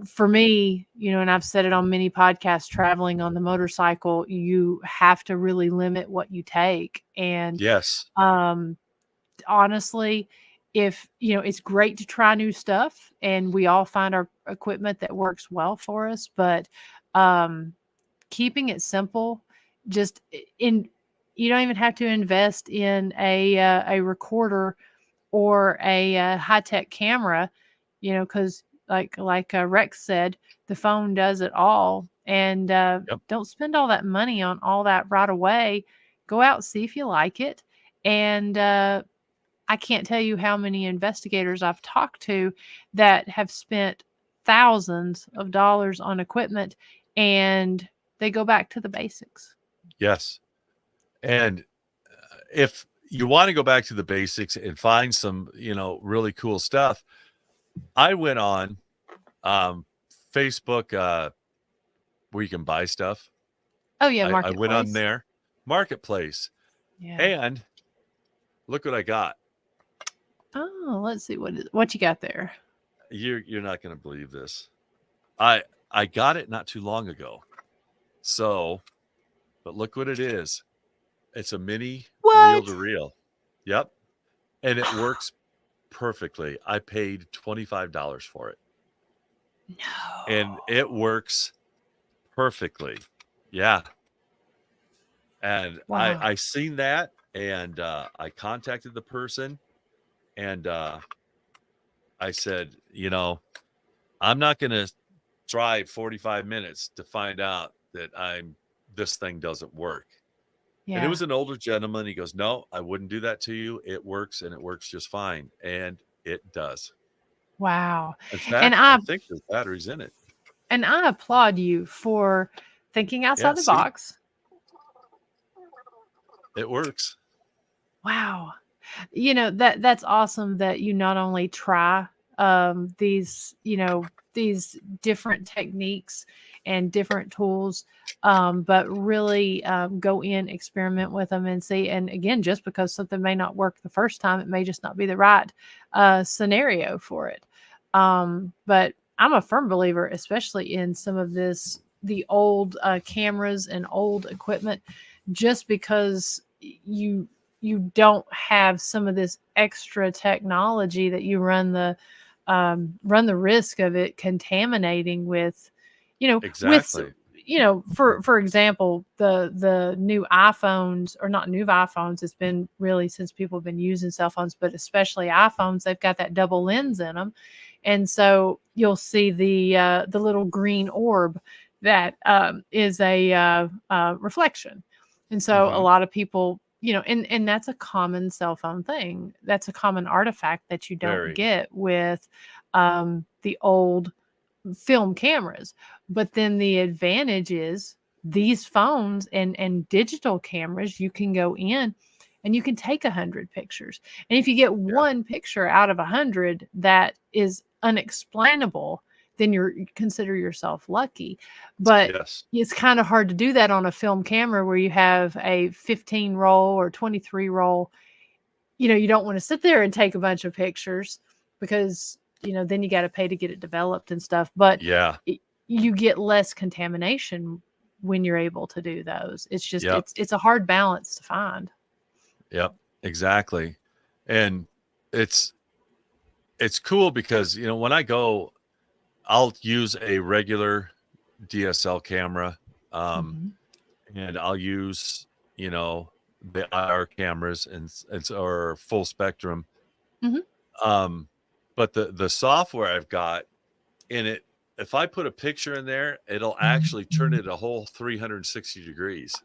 for me, you know, and I've said it on many podcasts, traveling on the motorcycle, you have to really limit what you take. And honestly, if, you know, it's great to try new stuff and we all find our equipment that works well for us, but keeping it simple, just in, you don't even have to invest in a recorder or a high-tech camera, you know, because like Rex said, the phone does it all. And don't spend all that money on all that right away. Go out, see if you like it. And I can't tell you how many investigators I've talked to that have spent thousands of dollars on equipment and they go back to the basics. Yes. And if you want to go back to the basics and find some, you know, really cool stuff, I went on Facebook where you can buy stuff. Oh yeah, I went on there, Marketplace. Yeah. And look what I got. Oh, let's see what you got there. You're not going to believe this. I got it not too long ago. So, but look what it is. It's a mini reel-to-reel. Yep. And it works perfectly. I paid $25 for it. No. And it works perfectly. Yeah. And I seen that and I contacted the person and I said, you know, I'm not going to drive 45 minutes to find out that I'm this thing doesn't work. Yeah. And it was an older gentleman. He goes, no, I wouldn't do that to you. It works, and it works just fine. And it does. Wow. In And fact, I I think there's batteries in it. and I applaud you for thinking outside Yeah, the see? box. It works. Wow. That's awesome that you not only try these, these different techniques and different tools, but really go in, experiment with them and see. And again, just because something may not work the first time, it may just not be the right scenario for it. But I'm a firm believer, especially in some of the old cameras and old equipment, just because you don't have some of this extra technology that you run the risk of it contaminating with, Exactly. for example, the new iPhones, or not new iPhones, it's been really since people have been using cell phones, but especially iPhones, they've got that double lens in them. And so you'll see the little green orb that is a reflection. And so a lot of people, and that's a common cell phone thing. That's a common artifact that you don't Very. get with the old film cameras. But then the advantage is these phones and digital cameras, you can go in and you can take 100 pictures. And if you get one picture out of 100 that is unexplainable, then you consider yourself lucky. But Yes. it's kind of hard to do that on a film camera where you have a 15 roll or 23 roll. You don't want to sit there and take a bunch of pictures because, then you got to pay to get it developed and stuff. But Yeah. you get less contamination when you're able to do those. It's just, Yep. it's a hard balance to find. Yep. Exactly. And it's cool because, when I go, I'll use a regular DSL camera, and I'll use, the IR cameras and or full spectrum. But the software I've got in it, if I put a picture in there, it'll actually turn it a whole 360 degrees.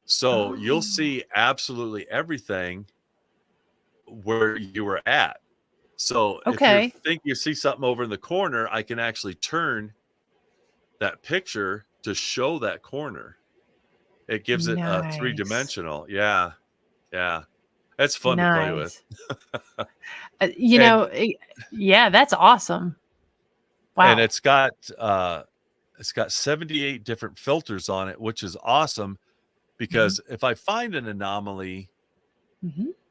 So you'll see absolutely everything where you were at. So if you think you see something over in the corner, I can actually turn that picture to show that corner. It gives it a Nice. 3-dimensional. Yeah. Yeah. It's fun to play with. Yeah, that's awesome. Wow. And it's got 78 different filters on it, which is awesome because if I find an anomaly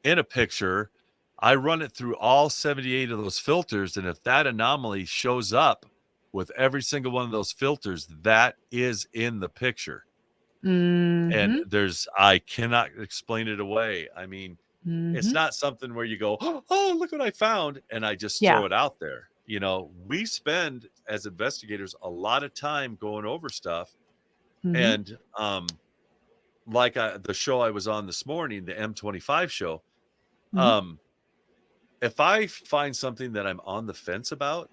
in a picture, I run it through all 78 of those filters. And if that anomaly shows up with every single one of those filters, that is in the picture. And I cannot explain it away. I mean, it's not something where you go, oh, look what I found, and I just throw it out there. We spend as investigators a lot of time going over stuff. And like the show I was on this morning, the M25 show, if I find something that I'm on the fence about,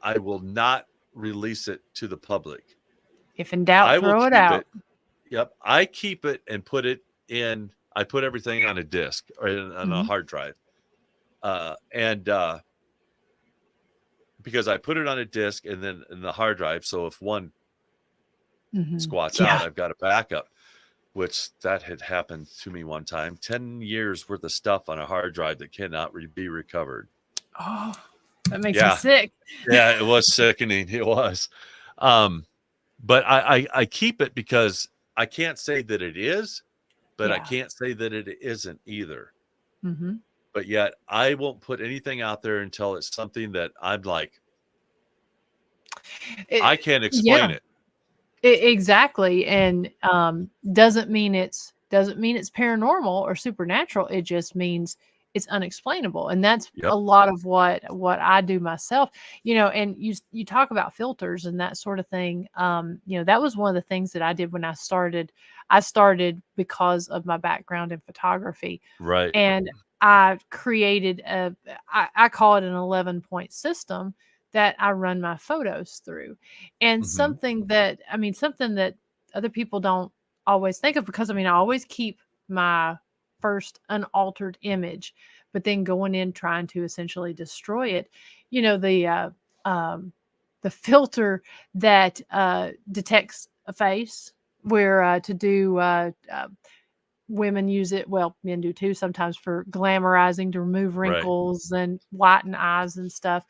I will not release it to the public. If in doubt, throw it out. Yep. I keep it and put it in. I put everything on a disk or on a hard drive. Because I put it on a disk and then in the hard drive. So if one squats out, I've got a backup, which that had happened to me one time. 10 years worth of stuff on a hard drive that cannot be recovered. Oh, that makes me sick. Yeah, it was sickening. It was. But I keep it because I can't say that it is, but I can't say that it isn't either. But yet I won't put anything out there until it's something that I'm like, I can't explain it. Exactly. And doesn't mean it's paranormal or supernatural. It just means it's unexplainable. And that's a lot of what I do myself, and you talk about filters and that sort of thing. That was one of the things that I did when I started because of my background in photography. Right. And I created I call it an 11-point system that I run my photos through. And something that other people don't always think of, because I mean, I always keep my first unaltered image, but then going in trying to essentially destroy it. You know, the filter that detects a face, where to do women use it, well, men do too sometimes, for glamorizing, to remove Right. wrinkles and whiten eyes and stuff.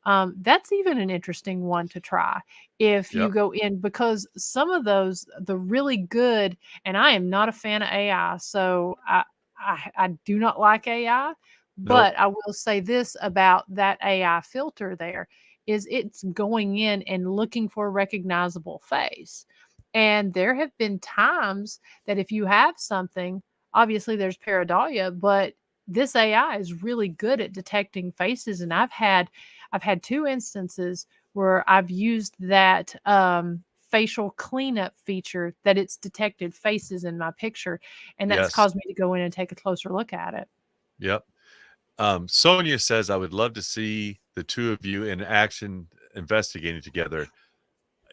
That's even an interesting one to try if you Yep. go in, because some of those, the really good, and I am not a fan of AI, so I do not like AI, Nope. but I will say this about that AI filter there is it's going in and looking for a recognizable face. And there have been times that if you have something, obviously there's pareidolia, but this AI is really good at detecting faces. And I've had two instances where I've used that facial cleanup feature, that it's detected faces in my picture, and that's Yes. caused me to go in and take a closer look at it. Yep. Sonia says, I would love to see the two of you in action investigating together.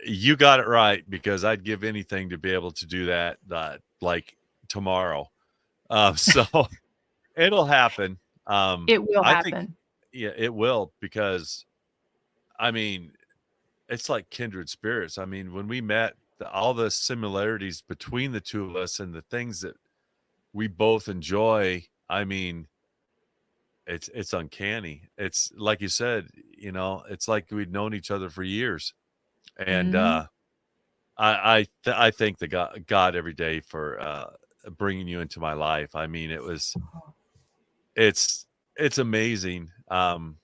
You got it right, because I'd give anything to be able to do that, like tomorrow. So it'll happen. It will I think, happen. yeah, it will, because I mean, it's like kindred spirits. I mean, when we met, all the similarities between the two of us and the things that we both enjoy, I mean, it's uncanny. It's like you said, it's like we'd known each other for years. And Mhm. I thank the God every day for bringing you into my life. I mean, it's it's amazing. And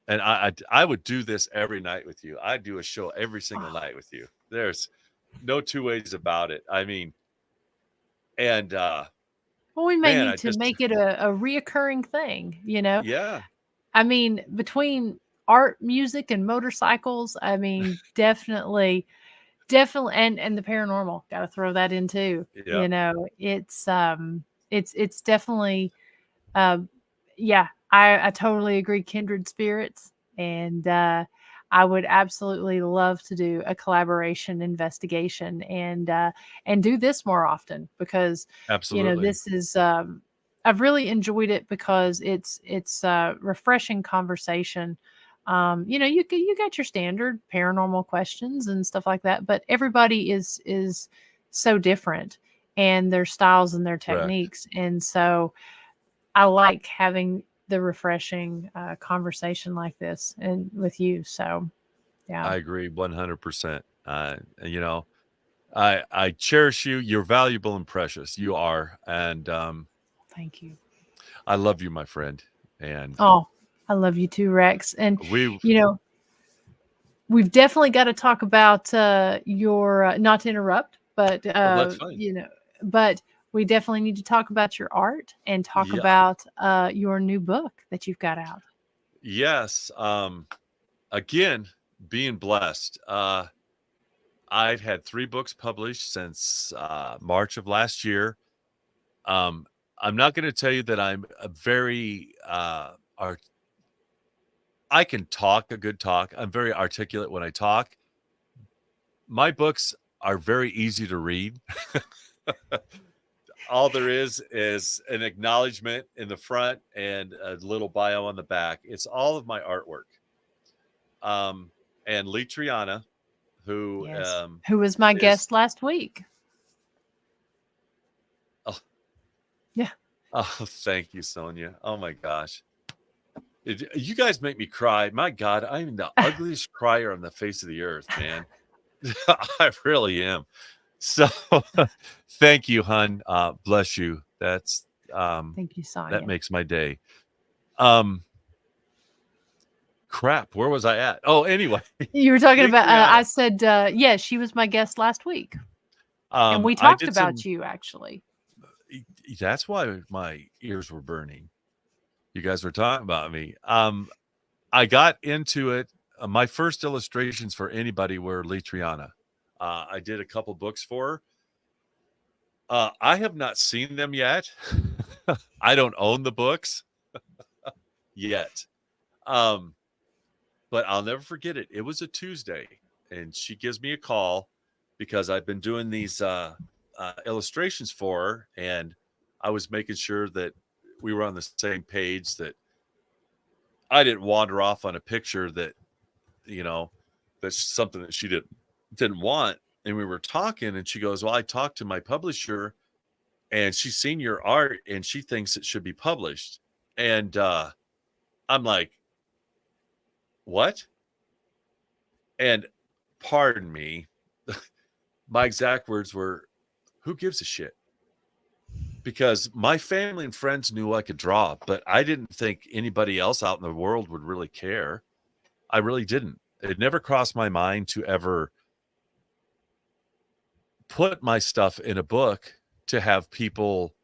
I would do this every night with you. I'd do a show every single night with you. There's no two ways about it. I mean, and Well, we may man, I need to just make it a reoccurring thing, you know? yeah, I mean, between art, music, and motorcycles, I mean, definitely, and the paranormal, gotta throw that in too. yeah, You know, it's definitely, um, yeah, I totally agree, kindred spirits, and, I would absolutely love to do a collaboration investigation, and do this more often, because, you know, absolutely. this is, I've really enjoyed it because it's a refreshing conversation. You know, you got your standard paranormal questions and stuff like that, but everybody is so different, and their styles and their Correct. techniques, and so I like having the refreshing conversation like this and with you. So yeah, I agree 100%. You know, I cherish you. You're valuable and precious. You are, and thank you. I love you, my friend. And Oh, I love you too, Rex. And we, you know, we've definitely got to talk about your not to interrupt, but oh, that's fine. you know, but we definitely need to talk about your art and talk Yeah. about your new book that you've got out. Yes. Again, being blessed. I've had 3 books published since March of last year. Um, I'm not going to tell you that I'm a very I can talk a good talk. I'm very articulate when I talk. My books are very easy to read. All there is an acknowledgement in the front and a little bio on the back. It's all of my artwork. Um, and Lee Triana, who Yes. Who was my is guest last week? oh, Yeah. oh, thank you, Sonia. Oh my gosh. You guys make me cry. My God, I'm the ugliest crier on the face of the earth, man. I really am. So thank you, hun. Bless you. Thank you, That Sonia. makes my day. Um Crap, where was I at? Oh, anyway, You were talking Lee about, I Triana. said, yeah, she was my guest last week. And we I talked did some about you actually. that's why my ears were burning. You guys were talking about me. I got into it. My first illustrations for anybody were Lee Triana. I did a couple books for her. I have not seen them yet. I don't own the books yet. But I'll never forget it. It was a Tuesday, and she gives me a call. because I've been doing these illustrations for her, and I was making sure that we were on the same page, that I didn't wander off on a picture that, that's something that she didn't want. And we were talking, and she goes, well, I talked to my publisher, and she's seen your art, and she thinks it should be published. And I'm like, what? And pardon me, my exact words were, who gives a shit? Because my family and friends knew I could draw, but I didn't think anybody else out in the world would really care. I really didn't. It never crossed my mind to ever put my stuff in a book to have people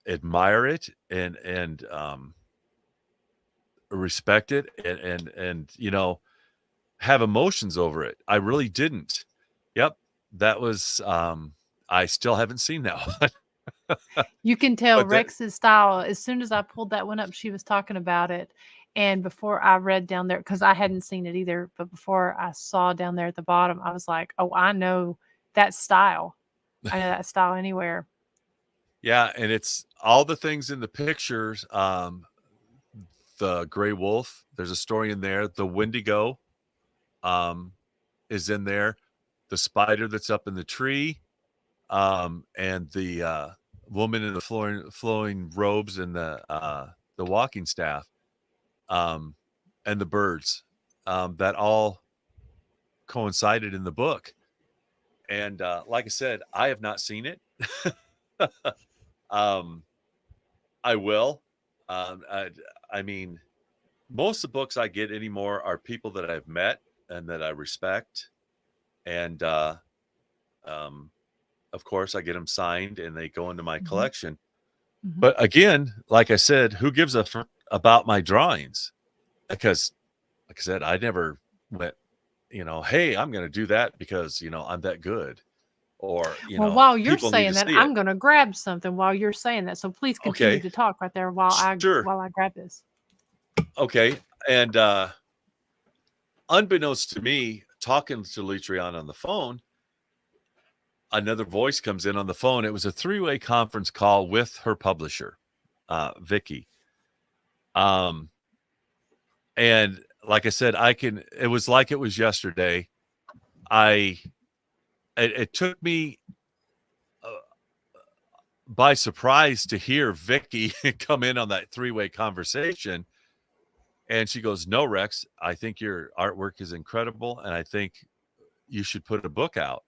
admire it and respect it and have emotions over it. I really didn't. Yep, that was I still haven't seen that one. You can tell But that- Rex's style. As soon as I pulled that one up, she was talking about it. And before I read down there, because I hadn't seen it either, but before I saw down there at the bottom, I was like, oh, I know that style. I know that style anywhere. Yeah, and it's all the things in the pictures. The gray wolf, there's a story in there. The Wendigo is in there. The spider that's up in the tree, and the woman in the flowing robes and the walking staff, and the birds, that all coincided in the book. And like I said, I have not seen it. I will. I mean, most of the books I get anymore are people that I've met and that I respect. And of course, I get them signed and they go into my collection. Mhm. But again, like I said, who gives a f about my drawings? Because, like I said, I never went, hey, I'm going to do that because, I'm that good. Or, Well, while you're people need saying to that, see I'm it. going to grab something while you're saying that. So please continue Okay. to talk right there while Sure. I grab this. Okay. And unbeknownst to me, talking to Litriana on the phone, another voice comes in on the phone. It was a 3-way conference call with her publisher, Vicky. And like I said, it was like it was yesterday. It took me by surprise to hear Vicky come in on that 3-way conversation. And she goes, no, Rex, I think your artwork is incredible. And I think you should put a book out.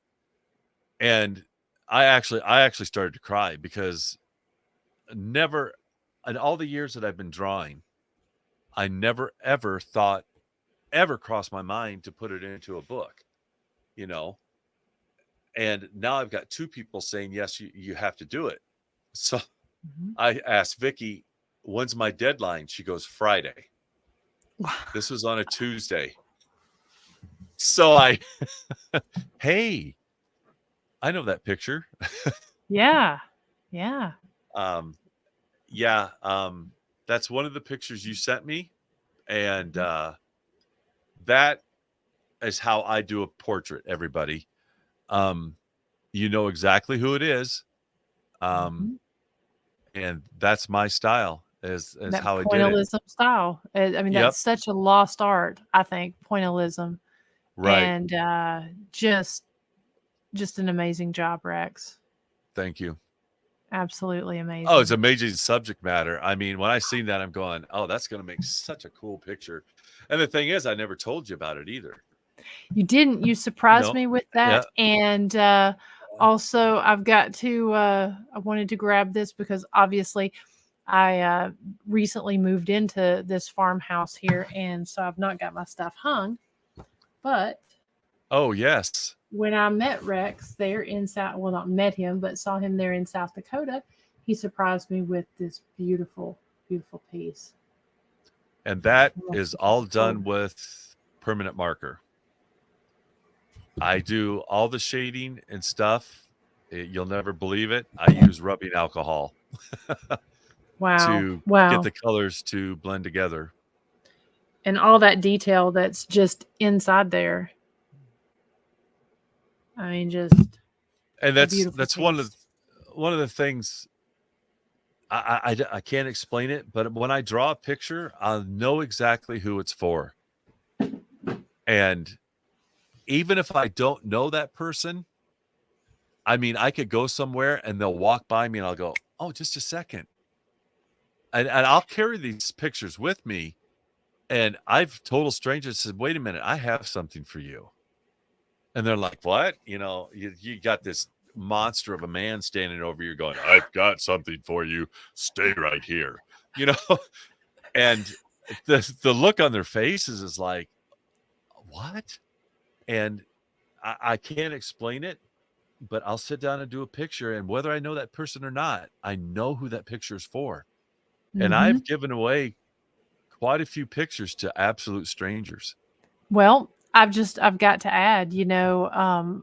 And I actually started to cry, because never in all the years that I've been drawing, I never, ever thought, ever crossed my mind to put it into a book, and now I've got 2 people saying, yes, you have to do it. So I asked Vicky, when's my deadline? She goes, Friday. This was on a Tuesday. So hey, I know that picture. Yeah. Yeah. Yeah. That's one of the pictures you sent me. And that is how I do a portrait, everybody. You know exactly who it is. And that's my style, is That how I did it. pointillism style. I mean, Yep. that's such a lost art, I think, pointillism. Right. And just an amazing job, Rex. Thank you. Absolutely amazing. Oh, it's amazing subject matter. I mean, when I seen that, I'm going, oh, that's going to make such a cool picture. And the thing is, I never told you about it either. You didn't. You surprised No. me with that. Yeah. And also, I've got to, I wanted to grab this because obviously I recently moved into this farmhouse here. And so I've not got my stuff hung. But Oh, yes. when I met Rex there in not met him, but saw him there in South Dakota, he surprised me with this beautiful, beautiful piece. And that is all done with permanent marker. I do all the shading and stuff. You'll never believe it. I use rubbing alcohol to get the colors to blend together. And all that detail that's just inside there. I mean, just And a beautiful that's one piece. of the things I can't explain it, but when I draw a picture, I'll know exactly who it's for. And even if I don't know that person, I mean, I could go somewhere and they'll walk by me and I'll go, oh, just a second. And I'll carry these pictures with me. And I've total strangers said, wait a minute, I have something for you. And they're like, what? You know, you got this monster of a man standing over you going, I've got something for you. Stay right here. You know, and the look on their faces is like, what? And I can't explain it, but I'll sit down and do a picture. And whether I know that person or not, I know who that picture is for. And Mhm. I've given away quite a few pictures to absolute strangers. Well, I've got to add, you know,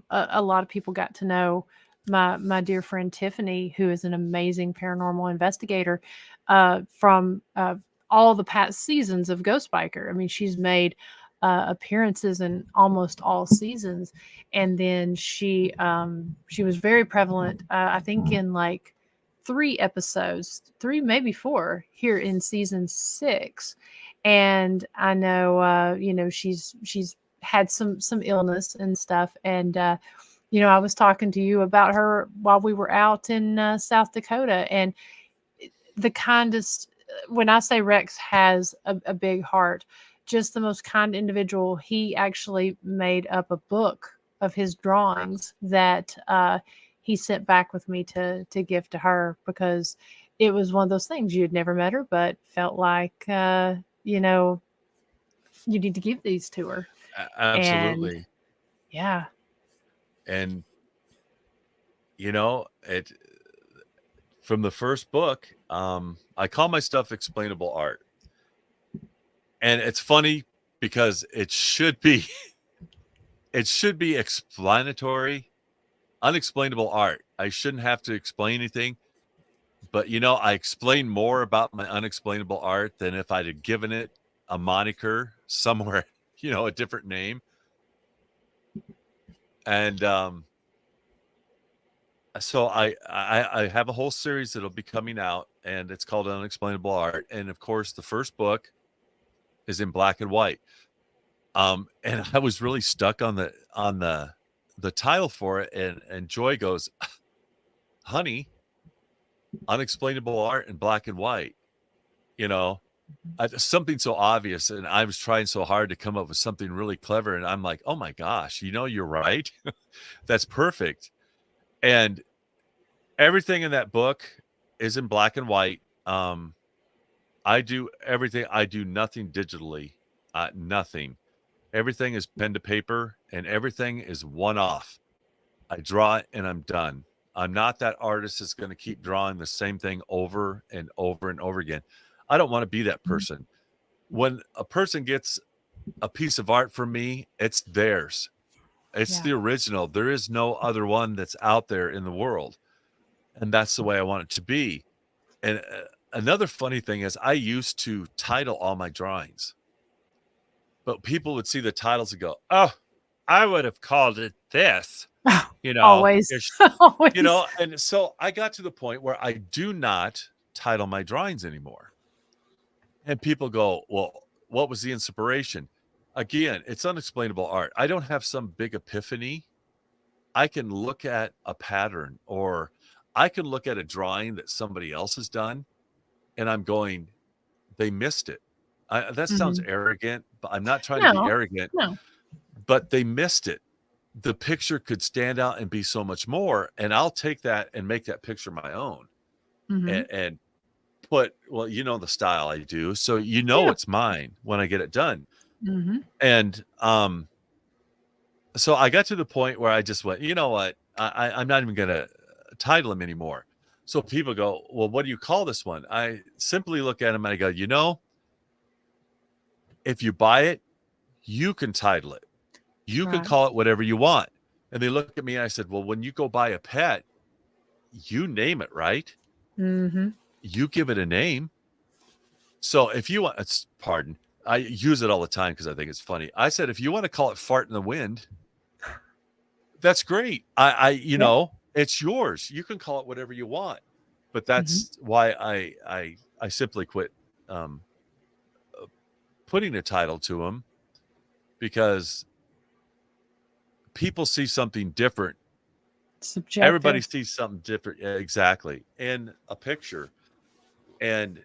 a lot of people got to know my dear friend Tiffany, who is an amazing paranormal investigator, from all the past seasons of Ghost Biker. I mean, she's made appearances in almost all seasons, and then she was very prevalent. I think in like 3 episodes, 3 maybe 4 here in season 6. And I know, you know, she's had some illness and stuff. And you know, I was talking to you about her while we were out in South Dakota, and the kindest. When I say Rex has a big heart, just the most kind individual. He actually made up a book of his drawings that he sent back with me to give to her, because it was one of those things. You had never met her, but felt like you know, you need to give these to her. And Absolutely. yeah. And, you know, it from the first book, I call my stuff explainable art. And it's funny because it should be explanatory, unexplainable art. I shouldn't have to explain anything. But you know, I explain more about my unexplainable art than if I'd have given it a moniker somewhere, you know, a different name. And so I have a whole series that'll be coming out, and it's called Unexplainable Art. And of course, the first book is in black and white. And I was really stuck on the title for it, and Joy goes, honey, unexplainable art in black and white, you know, something so obvious. And I was trying so hard to come up with something really clever. And I'm like, oh my gosh, you know, you're right. That's perfect. And everything in that book is in black and white. I do everything. I do nothing digitally, nothing. Everything is pen to paper, and everything is one off. I draw it and I'm done. I'm not that artist that's going to keep drawing the same thing over and over and over again. I don't want to be that person. When a person gets a piece of art from me, it's theirs. It's Yeah. the original. There is no other one that's out there in the world. And that's the way I want it to be. And another funny thing is I used to title all my drawings, but people would see the titles and go, oh, I would have called it this, you know, Always. you Always. know. And so I got to the point where I do not title my drawings anymore. And people go, well, what was the inspiration? Again, it's unexplainable art. I don't have some big epiphany. I can look at a pattern, or I can look at a drawing that somebody else has done, and I'm going, they missed it. That sounds Mhm. arrogant, but I'm not trying to be No, arrogant, no. but they missed it. The picture could stand out and be so much more. And I'll take that and make that picture my own, Mhm. and put, well, you know, the style I do. So, you know, Yeah. it's mine when I get it done. Mhm. And, so I got to the point where I just went, you know what? I'm not even going to title them anymore. So people go, well, what do you call this one? I simply look at them and I go, you know, if you buy it, you can title it. You can Right. call it whatever you want. And they look at me and I said, well, when you go buy a pet, you name it, right? Mhm. You give it a name. So if you want, pardon, I use it all the time because I think it's funny. I said, if you want to call it fart in the wind, That's great. You Yeah. know, it's yours. You can call it whatever you want. But that's why I simply quit putting a title to them, because people see something different. Subjective. Everybody sees something different. Yeah, exactly. In a picture. And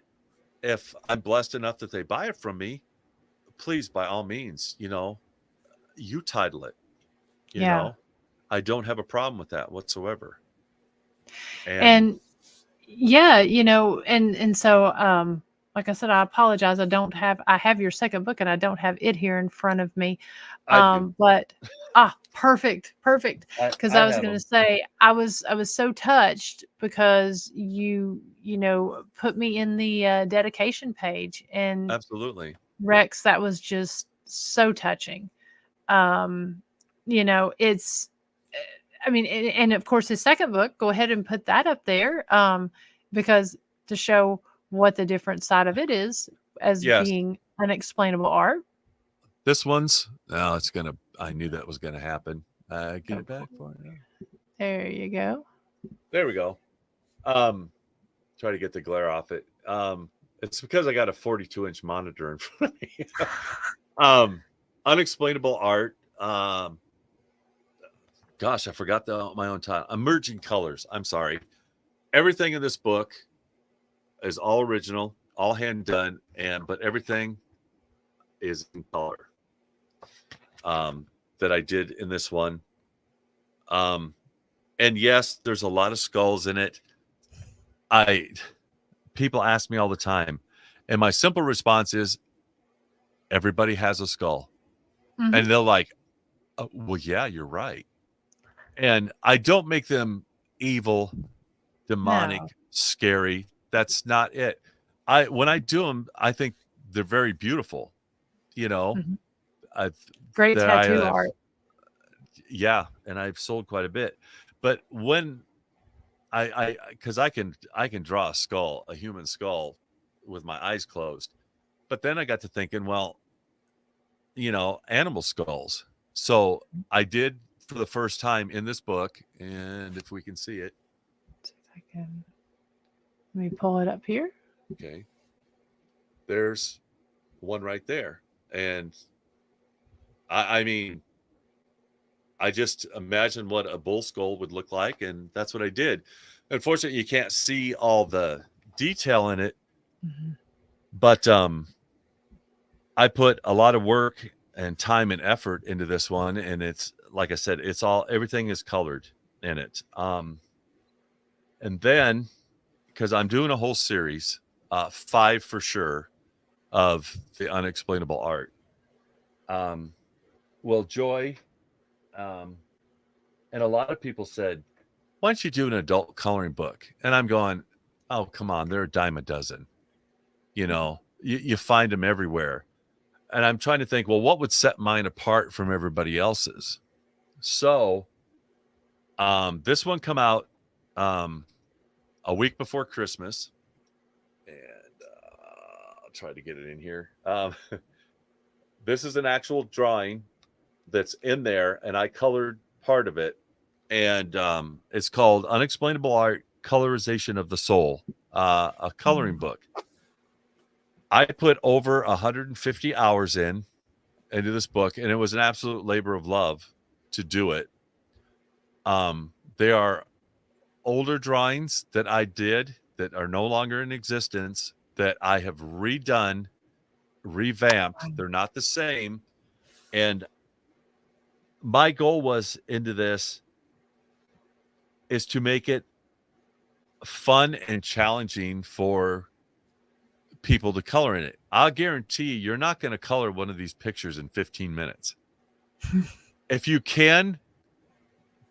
if I'm blessed enough that they buy it from me, please, by all means, you know, you title it, you Yeah. know, I don't have a problem with that whatsoever. And yeah, you know, and so like I said, I apologize. I have your second book and I don't have it here in front of me. I do. But perfect. Because I I was have going to them. say I was so touched because you know put me in the dedication page, and Absolutely. Rex, that was just so touching. You know, it's I mean, and of course his second book, go ahead and put that up there, because to show what the different side of it is as Yes. being unexplainable art. This one's, oh, I knew that was gonna happen. Get it back for you. There you go. There we go. Try to get the glare off it. It's because I got a 42-inch monitor in front of me. Unexplainable art. Gosh, I forgot my own title. Emerging colors. I'm sorry. Everything in this book is all original, all hand done, but everything is in color. That I did in this one. And yes, there's a lot of skulls in it. People ask me all the time, and my simple response is, everybody has a skull. And they're like, oh, well, yeah, you're right. And I don't make them evil, demonic, scary. That's not it. When I do them, I think they're very beautiful. You know, Great tattoo art. Yeah, and I've sold quite a bit. But when because I can draw a human skull with my eyes closed. But then I got to thinking, well, you know, animal skulls. So I did for the first time in this book, and if we can see it. Let me pull it up here. Okay. There's one right there. And I mean, I just imagined what a bull skull would look like, and that's what I did. Unfortunately, you can't see all the detail in it, but I put a lot of work and time and effort into this one, and it's like I said, everything is colored in it. And then, because I'm doing a whole series, 5 for sure, of the unexplainable art. Well, Joy, and a lot of people said, why don't you do an adult coloring book? And I'm going, oh, come on, they're a dime a dozen. You know, you find them everywhere. And I'm trying to think, well, what would set mine apart from everybody else's? So this one come out a week before Christmas. And I'll try to get it in here. This is an actual drawing that's in there, and I colored part of it. And it's called Unexplainable Art, Colorization of the Soul, a coloring book. I put over 150 hours into this book, and it was an absolute labor of love to do it. They are older drawings that I did that are no longer in existence that I have redone, revamped. They're not the same. And my goal was into this is to make it fun and challenging for people to color in it. I'll guarantee you're not going to color one of these pictures in 15 minutes. If you can,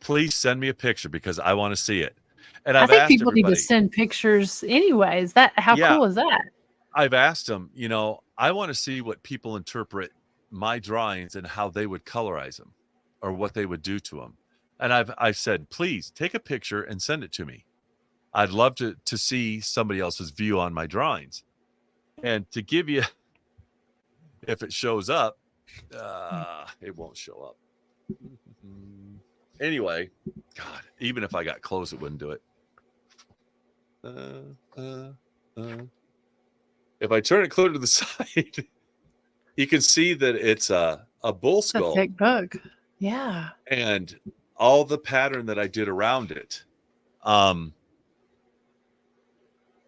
please send me a picture because I want to see it. And I think people need to send pictures anyway. How cool is that? I've asked them, you know, I want to see what people interpret my drawings and how they would colorize them or what they would do to them. And I've said, please take a picture and send it to me. I'd love to see somebody else's view on my drawings. And to give you, if it shows up, it won't show up. anyway, God, even if I got close, it wouldn't do it. If I turn it clear to the side, you can see that it's a bull It's a skull thick book. Yeah. and all the pattern that I did around it.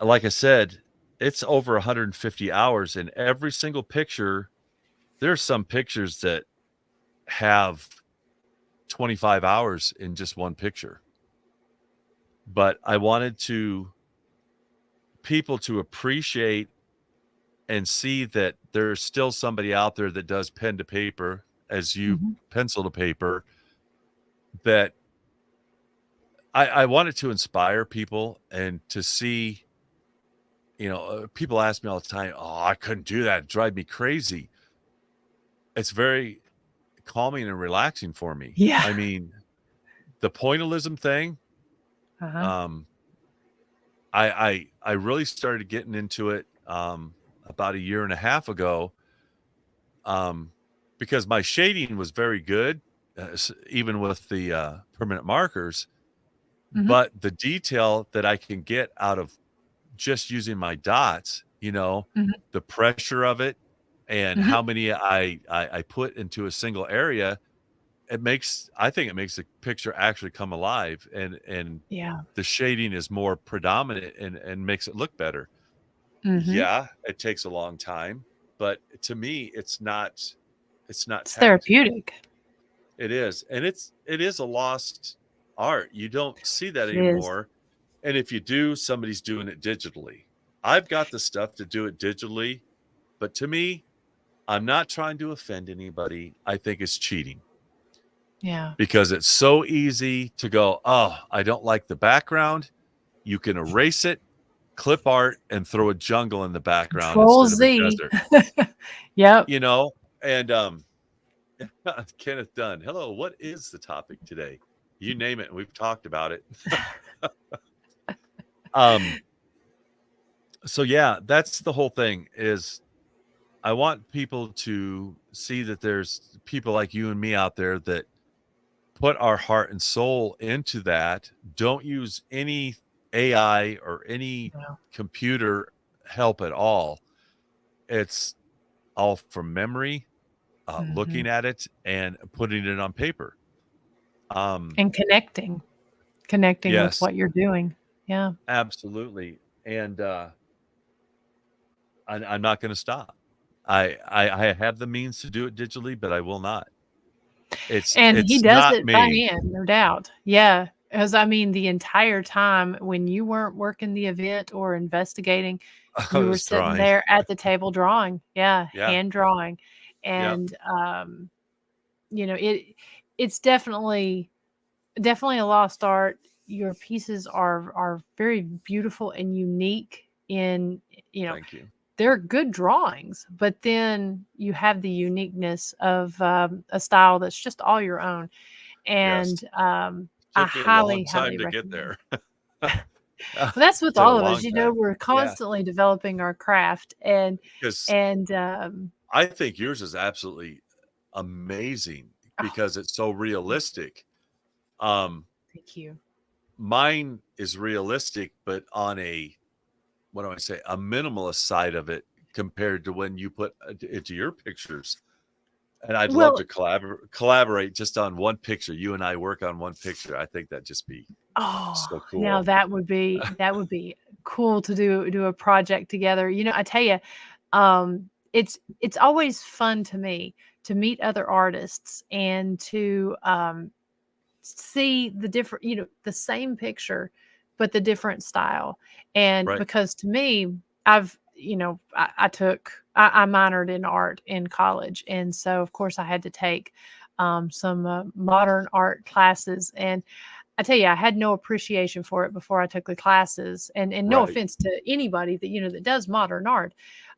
Like I said, it's over 150 hours, and every single picture, there's some pictures that have 25 hours in just one picture. But I wanted people to appreciate and see that there's still somebody out there that does pen to paper as you pencil to paper, that I wanted to inspire people and to see, people ask me all the time, oh, I couldn't do that. It drive me crazy. It's very calming and relaxing for me. Yeah. I mean, the pointillism thing, Uh-huh. I really started getting into it about a year and a half ago, because my shading was very good, even with the permanent markers. Mhm. But the detail that I can get out of just using my dots, Mhm. the pressure of it and Mhm. how many I put into a single area, I think it makes the picture actually come alive, and Yeah. the shading is more predominant and makes it look better. Mhm. Yeah, it takes a long time, but to me, it's not It's taxing. therapeutic. It is, and it is a lost art. You don't see that It is. anymore, and if you do, somebody's doing it digitally. I've got the stuff to do it digitally, but to me, I'm not trying to offend anybody. I think it's cheating Yeah. because it's so easy to go, "Oh, I don't like the background." You can erase it, clip art, and throw a jungle in the background Control instead of a Z. desert, Yep. and Kenneth Dunn. Hello, what is the topic today? You name it, and we've talked about it. um so yeah, that's the whole thing. Is I want people to see that there's people like you and me out there that put our heart and soul into that. Don't use any AI or any Yeah. computer help at all. It's all from memory, Mhm. looking at it and putting it on paper. And connecting with Yes, what you're doing. Yeah. absolutely. And I'm not going to stop. I have the means to do it digitally, but I will not. And he It's does not it by me. hand, no doubt. Yeah, as I mean, the entire time when you weren't working the event or investigating, I you were was sitting drawing. there at the table drawing. Yeah, Yeah. hand drawing. Yeah. And, it's definitely a lost art. Your pieces are very beautiful and unique in, you know, Thank you. they're good drawings, but then you have the uniqueness of, a style that's just all your own. Yes. And, I Took me a long highly, time highly to get recommend. there. Well, that's with Took a all of us, long time. we're Yeah. constantly developing our craft Because and, I think yours is absolutely amazing oh, because it's so realistic. Um, thank you. Mine is realistic, but on what do I say, a minimalist side of it compared to when you put into your pictures. And I'd love Well, to collaborate just on one picture. You and I work on one picture. I think that'd just be oh, so now cool. that would be cool to do a project together. I tell you, it's always fun to me to meet other artists and to, see the different, the same picture, but the different style. And Right. because to me, I minored in art in college. And so, of course, I had to take some modern art classes. And I tell you, I had no appreciation for it before I took the classes. And no Right. offense to anybody that does modern art.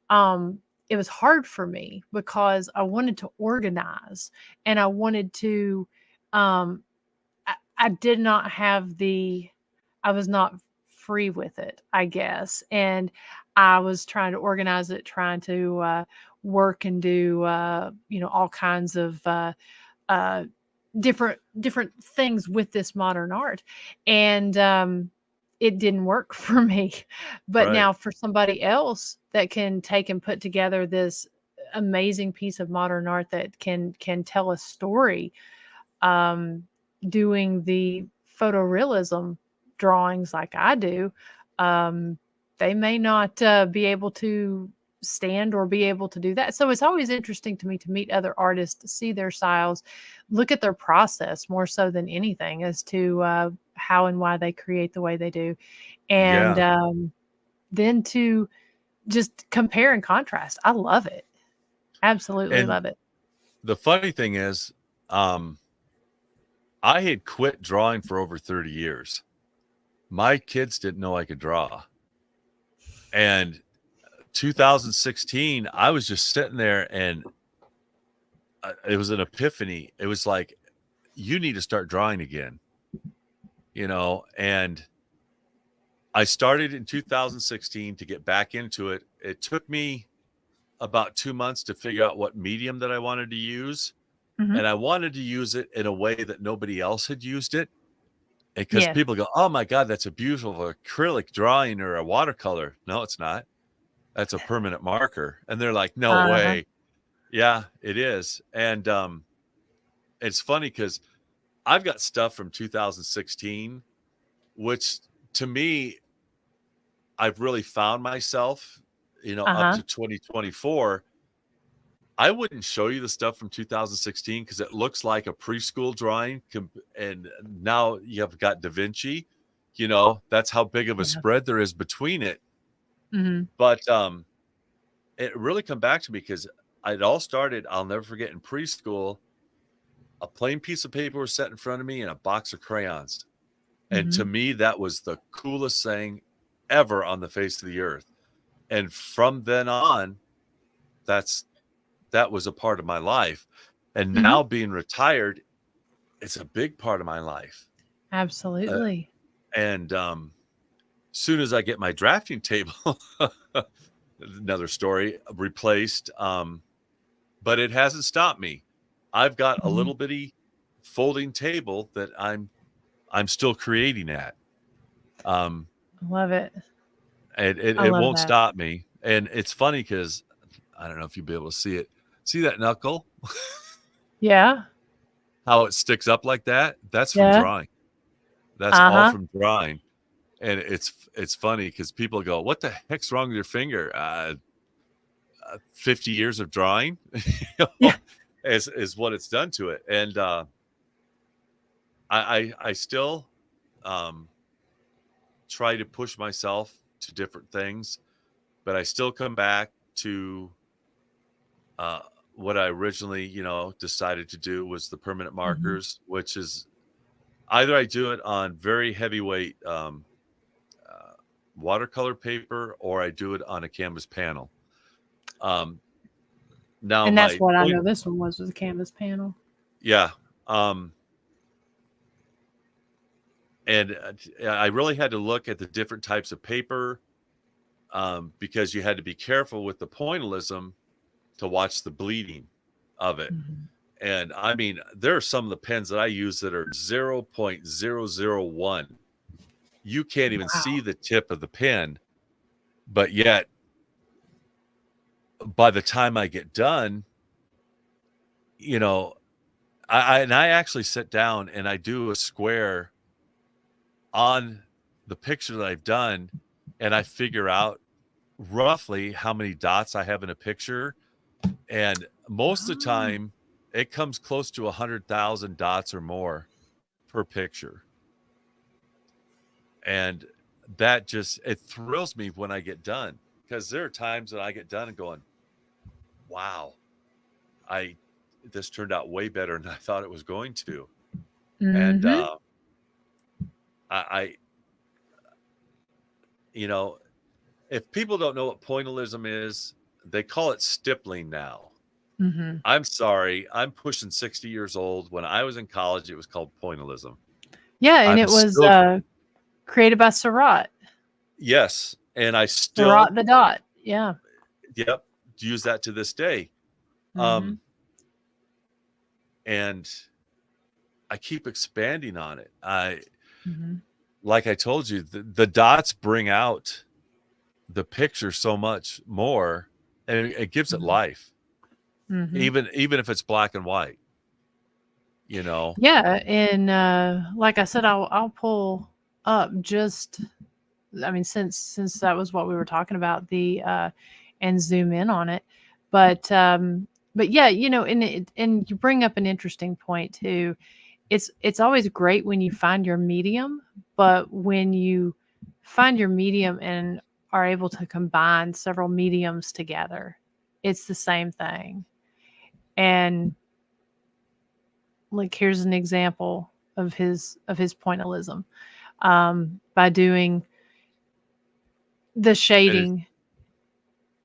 Um, it was hard for me because I wanted to organize and I wanted to, um, I did not have I was not free with it, I guess. And I was trying to organize it, trying to work and do, all kinds of uh, different things with this modern art, and it didn't work for me. But Right. now for somebody else that can take and put together this amazing piece of modern art that can tell a story, doing the photorealism drawings like I do, they may not be able to stand or be able to do that. So it's always interesting to me to meet other artists, to see their styles, look at their process more so than anything as to how and why they create the way they do. And Yeah. then to just compare and contrast. I love it. Absolutely And love it. the funny thing is, I had quit drawing for over 30 years. My kids didn't know I could draw. And 2016, I was just sitting there, and it was an epiphany. It was like, you need to start drawing again, and I started in 2016 to get back into it. It took me about 2 months to figure out what medium that I wanted to use. Mhm. And I wanted to use it in a way that nobody else had used it. Because Yeah. people go, oh my God, that's a beautiful acrylic drawing or a watercolor. No, it's not. That's a permanent marker. And they're like, no Uh-huh. way. Yeah, it is. And it's funny because I've got stuff from 2016, which to me, I've really found myself, up Uh-huh. to 2024. I wouldn't show you the stuff from 2016 because it looks like a preschool drawing. And now you have got Da Vinci, that's how big of a Yeah. spread there is between it. Mhm. But it really come back to me because it all started, I'll never forget, in preschool. A plain piece of paper was set in front of me and a box of crayons. And to Mhm. me, that was the coolest thing ever on the face of the earth. And from then on, that was a part of my life. And Mhm. now being retired, it's a big part of my life. Absolutely. And soon as I get my drafting table, another story, replaced, but it hasn't stopped me. I've got a Mhm. little bitty folding table that I'm still creating at. Um, I love it. and I it love won't that. stop me. And it's funny because I don't know if you'll be able to see it. See that knuckle? Yeah. How it sticks up like that? That's from Yeah. drawing. That's all Uh-huh. from drawing. And it's funny because people go, "What the heck's wrong with your finger?" 50 years of drawing, Yeah. is what it's done to it. And I still um, try to push myself to different things, but I still come back to uh, what I originally, decided to do was the permanent Mhm. markers, which is either I do it on very heavyweight uh, watercolor paper or I do it on a canvas panel. Um, now And that's my what I point, know this one was a canvas panel. yeah, and I really had to look at the different types of paper because you had to be careful with the pointillism to watch the bleeding of it. Mhm. And I mean, there are some of the pens that I use that are 0.001. You can't even see Wow. the tip of the pen, but yet by the time I get done, you know, I actually sit down and I do a square on the picture that I've done, and I figure out roughly how many dots I have in a picture. And most of the Oh. time, it comes close to 100,000 dots or more per picture. And that just, it thrills me when I get done because there are times that I get done and going, wow, I, this turned out way better than I thought it was going to. And, Mhm. I you know, if people don't know what pointillism is, they call it stippling now. Mhm. I'm sorry, I'm pushing 60 years old. When I was in college, it was called pointillism. Yeah, and I'm it was still, created by Surratt. yes, and I still, Surratt the Dot. Yeah. yep, use that to this day. Mhm. And I keep expanding on it. Mm-hmm. Like I told you, the dots bring out the picture so much more, and it gives it life, Mm-hmm. even if it's black and white, you know. Yeah, and like I said, I'll pull up just, I mean, since that was what we were talking about, the and zoom in on it, but yeah, you know, and you bring up an interesting point too. It's always great when you find your medium, but when you find your medium and are able to combine several mediums together, it's the same thing. And like, here's an example of his pointillism, by doing the It is, shading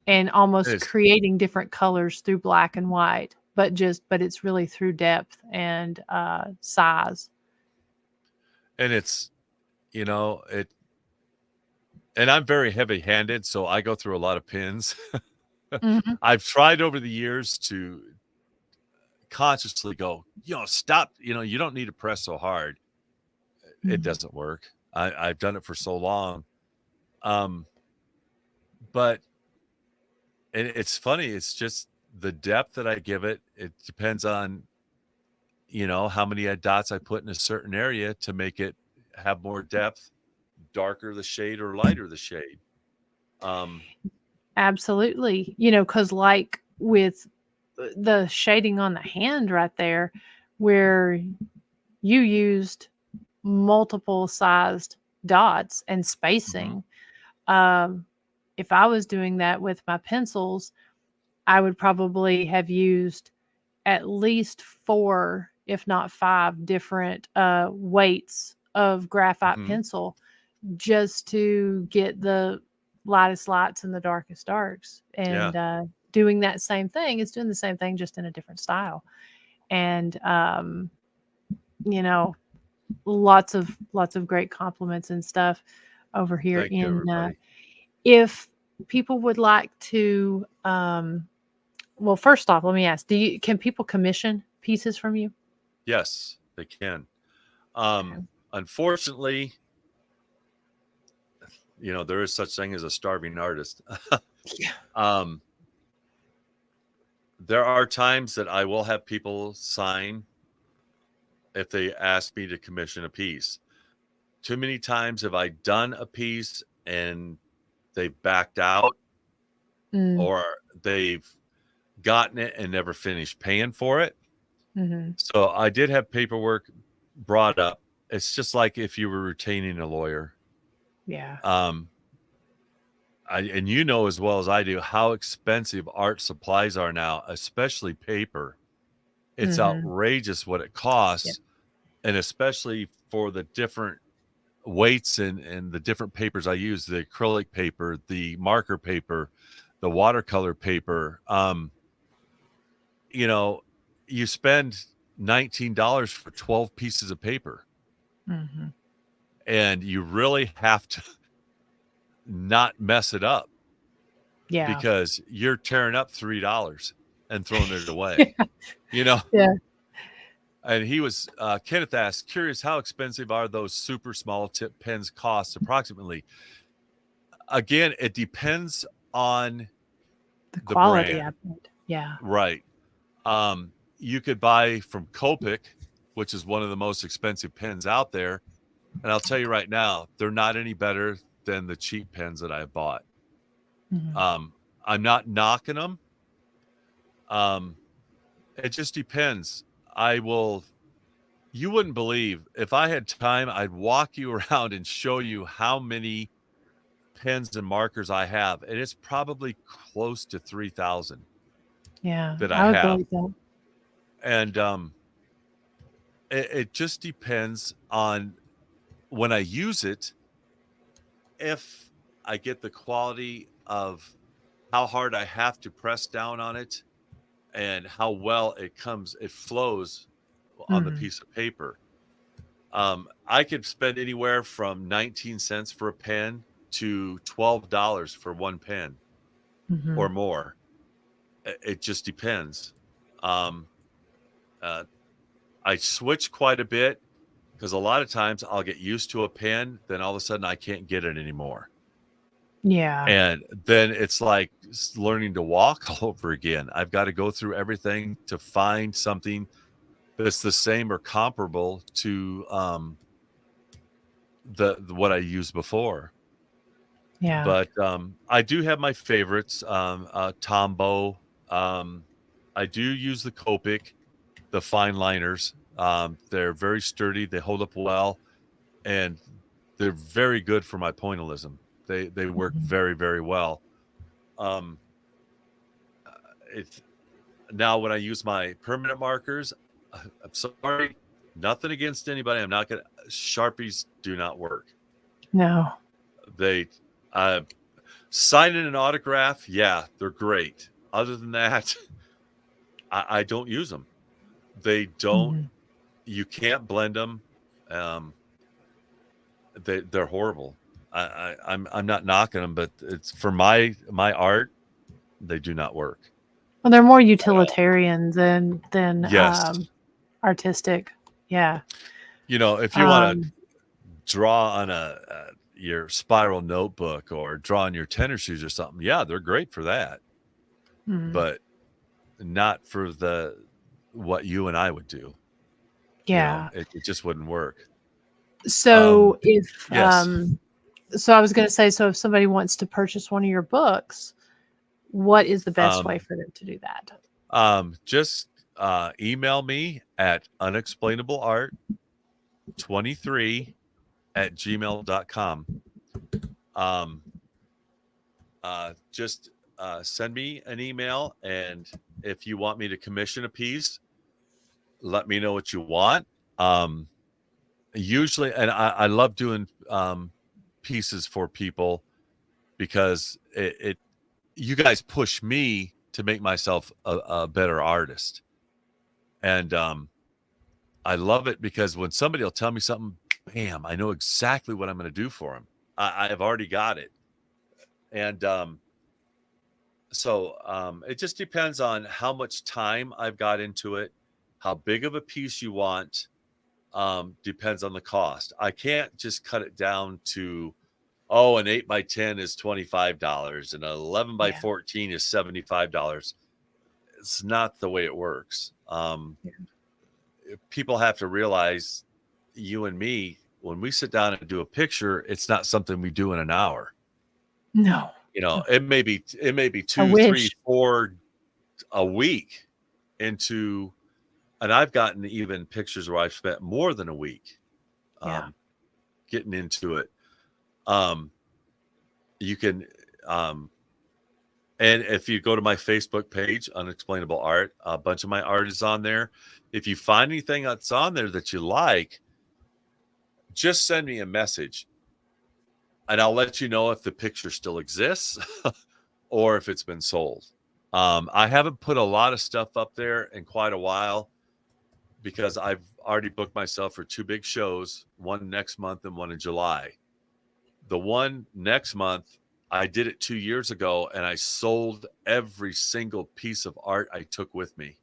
and it almost is, creating different colors through black and white, but it's really through depth and size. and it's, you know, it, and I'm very heavy-handed, so I go through a lot of pins. Hmm. I've tried over the years to consciously go, stop, you don't need to press so hard. It Hmm. doesn't work. I've done it for so long. Um, but and it's funny, it's just the depth that I give it. It depends on, how many dots I put in a certain area to make it have more depth, darker the shade or lighter the shade. Um, Absolutely. You know, because like with the shading on the hand right there, where you used multiple sized dots and mhm, spacing. Um, if I was doing that with my pencils, I would probably have used at least 4, if not 5 different weights of graphite mhm, pencil just to get the lightest lights and the darkest darks. yeah, And doing that same thing is doing the same thing just in a different style. And you know, lots of great compliments and stuff over here thank you, in everybody. if people would like to well, first off, let me ask, can people commission pieces from you? Yes, they can. Okay. Unfortunately, there is such thing as a starving artist. Yeah. um, there are times that I will have people sign if they ask me to commission a piece. Too many times have I done a piece and they backed out, Mm, or they've gotten it and never finished paying for it. mm-hmm. So I did have paperwork brought up. It's just like if you were retaining a lawyer. Yeah. Um, and you know as well as I do how expensive art supplies are now, especially paper. It's Mm-hmm. outrageous what it Yeah. costs, and especially for the different weights and the different papers I use, the acrylic paper, the marker paper, the watercolor paper. You know, you spend $19 for 12 pieces of paper, Mm-hmm. and you really have to not mess it up Yeah. because you're tearing up $3 and throwing it away, you know? Yeah. And he was, Kenneth asked, curious, how expensive are those super small tip pens cost approximately? Again, it depends on The the quality, I brand, bet. Yeah. right? You could buy from Copic, which is one of the most expensive pens out there. And I'll tell you right now, they're not any better than the cheap pens that I bought. Mhm. Um, I'm not knocking them. Um, it just depends. I will, you wouldn't believe if I had time, I'd walk you around and show you how many pens and markers I have. And it's probably close to 3,000 Yeah, that I I would have. believe that. And it just depends on when I use it, if I get the quality of how hard I have to press down on it and how well it flows on the Mhm. piece of paper. I could spend anywhere from 19 cents for a pen to $12 for one pen or Mhm. more. It just depends. Um, uh, I switch quite a bit because a lot of times I'll get used to a pen, then all of a sudden I can't get it anymore. Yeah. And then it's like learning to walk all over again. I've got to go through everything to find something that's the same or comparable to the what I used before. Yeah. But I do have my favorites. Tombow. I do use the Copic, the fine liners. They're very sturdy. They hold up well, and they're very good for my pointillism. They work very, very well. It's now when I use my permanent markers, I'm sorry, nothing against anybody. I'm not gonna. Sharpies do not work. No. They signing an autograph, yeah, they're great. Other than that, I don't use them. They don't. You can't blend them. They're horrible. I'm not knocking them, but it's for my art. They do not work. Well, they're more utilitarian than Yes. Artistic. Yeah. You know, if you want to draw on your spiral notebook or draw on your tennis shoes or something, yeah, they're great for that. But not for what you and I would do. Yeah. You know, it just wouldn't work. So if yes. So I was going to say, so if somebody wants to purchase one of your books, what is the best way for them to do that? Just email me at unexplainableart23@gmail.com. Just send me an email, and if you want me to commission a piece, let me know what you want. Usually, and I love doing pieces for people because you guys push me to make myself a better artist. And I love it because when somebody will tell me something, bam, I know exactly what I'm going to do for them. I have already got it. And so it just depends on how much time I've got into it, how big of a piece you want. Depends on the cost. I can't just cut it down to, oh, an 8x10 is $25 and an 11x14 is $75. It's not the way it works. People have to realize, you and me, when we sit down and do a picture, it's not something we do in an hour. No. You know, it may be 2, 3, 4 a week into, and I've gotten even pictures where I've spent more than a week getting into it. You can, and if you go to my Facebook page, Unexplainable Art, a bunch of my art is on there. If you find anything that's on there that you like, just send me a message and I'll let you know if the picture still exists or if it's been sold. I haven't put a lot of stuff up there in quite a while because I've already booked myself for 2 big shows, one next month and one in July. The one next month, I did it 2 years ago, and I sold every single piece of art I took with me.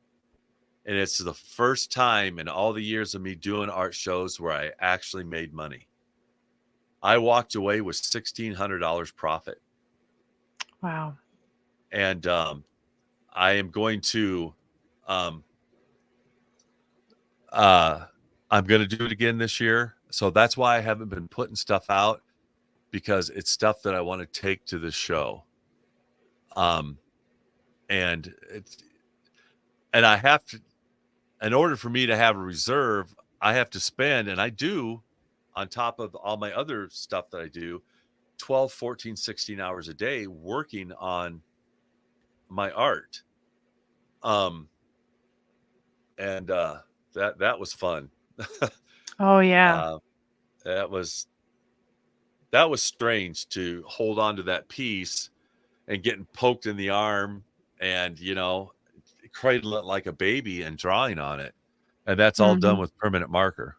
And it's the first time in all the years of me doing art shows where I actually made money. I walked away with $1,600 profit. Wow. And I am going to I'm going to do it again this year. So that's why I haven't been putting stuff out, because it's stuff that I want to take to the show. And I have to, in order for me to have a reserve, I have to spend, and I do, on top of all my other stuff that I do, 12, 14, 16 hours a day working on my art. And that was fun. Oh yeah. That was strange to hold on to that piece and getting poked in the arm and, you know, cradle it like a baby and drawing on it. And that's all done with permanent marker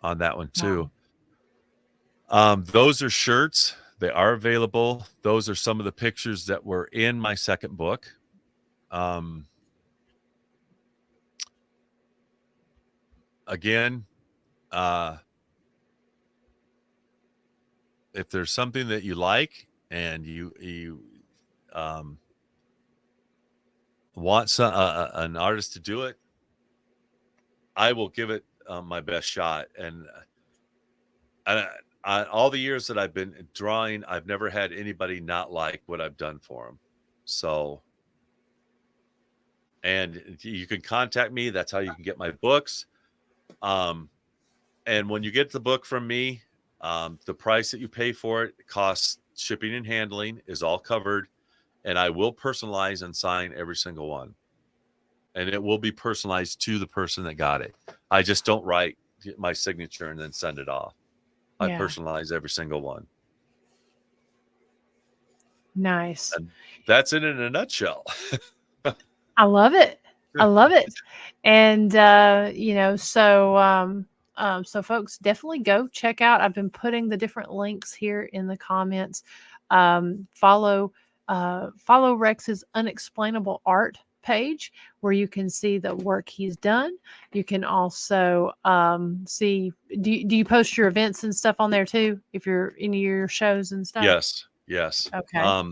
on that one too. Wow. Those are shirts. They are available. Those are some of the pictures that were in my second book. again, if there's something that you like and you want an artist to do it, I will give it my best shot. And all the years that I've been drawing, I've never had anybody not like what I've done for them. So, and you can contact me. That's how you can get my books. And when you get the book from me, the price that you pay for it, costs shipping and handling, is all covered. And I will personalize and sign every single one. And it will be personalized to the person that got it. I just don't write my signature and then send it off. I personalize every single one. Nice. And that's it in a nutshell. I love it. I love it. And, you know, so folks, definitely go check out. I've been putting the different links here in the comments. Follow Rex's Unexplainable Art page, where you can see the work he's done. You can also see, do you post your events and stuff on there too, if you're in your shows and stuff? Yes. Okay.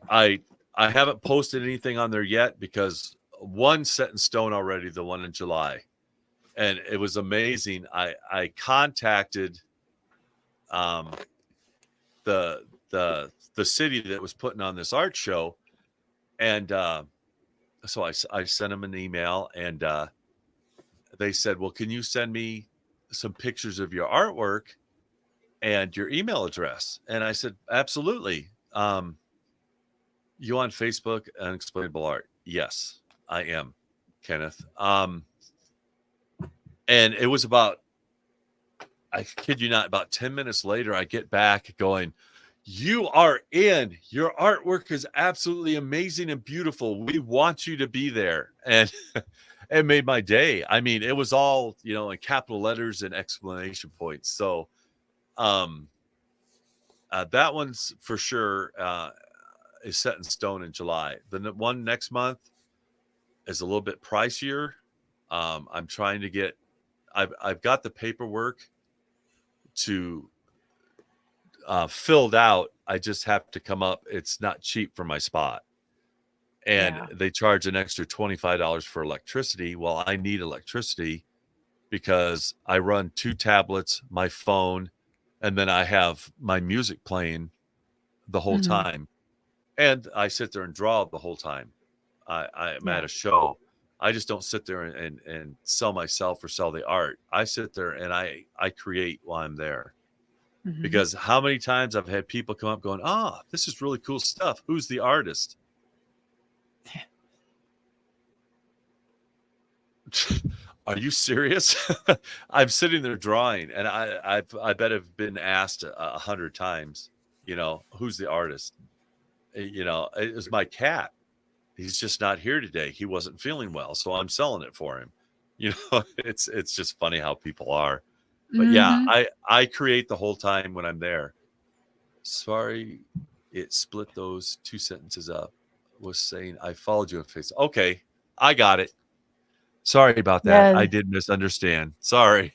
I haven't posted anything on there yet because one set in stone already, the one in July. And it was amazing. I contacted the city that was putting on this art show, and so I sent them an email, and they said, well, can you send me some pictures of your artwork and your email address? And I said, absolutely. You on Facebook, Unexplainable Art? Yes, I am, Kenneth. And it was about, I kid you not, about 10 minutes later, I get back going, you are in. Your artwork is absolutely amazing and beautiful. We want you to be there. And it made my day. I mean, it was all, you know, in capital letters and exclamation points. So that one's for sure is set in stone in July. The one next month is a little bit pricier. I'm trying to get, I've got the paperwork to filled out. I just have to come up. It's not cheap for my spot. And they charge an extra $25 for electricity. Well, I need electricity because I run 2 tablets, my phone, and then I have my music playing the whole time. And I sit there and draw the whole time. I'm at a show. I just don't sit there and sell myself or sell the art. I sit there and I create while I'm there. Because how many times I've had people come up going, this is really cool stuff. Who's the artist? Are you serious? I'm sitting there drawing, and I bet I've been asked 100 times, you know, who's the artist? You know, it was my cat. He's just not here today. He wasn't feeling well, so I'm selling it for him. You know, it's just funny how people are. But yeah, I create the whole time when I'm there. Sorry, it split those 2 sentences up. Was saying I followed you on Facebook. Okay, I got it. Sorry about that. I did misunderstand. Sorry.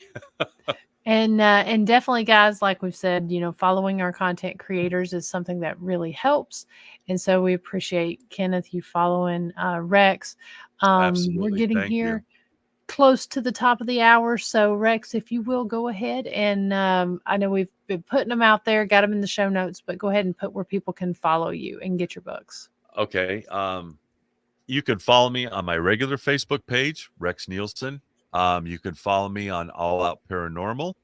And definitely, guys, like we've said, you know, following our content creators is something that really helps. And so we appreciate, Kenneth, you following Rex. Absolutely. We're getting here close to the top of the hour. So, Rex, if you will go ahead, and I know we've been putting them out there, got them in the show notes, but go ahead and put where people can follow you and get your books. Okay. You can follow me on my regular Facebook page, Rex Nielson. You can follow me on All Out Paranormal.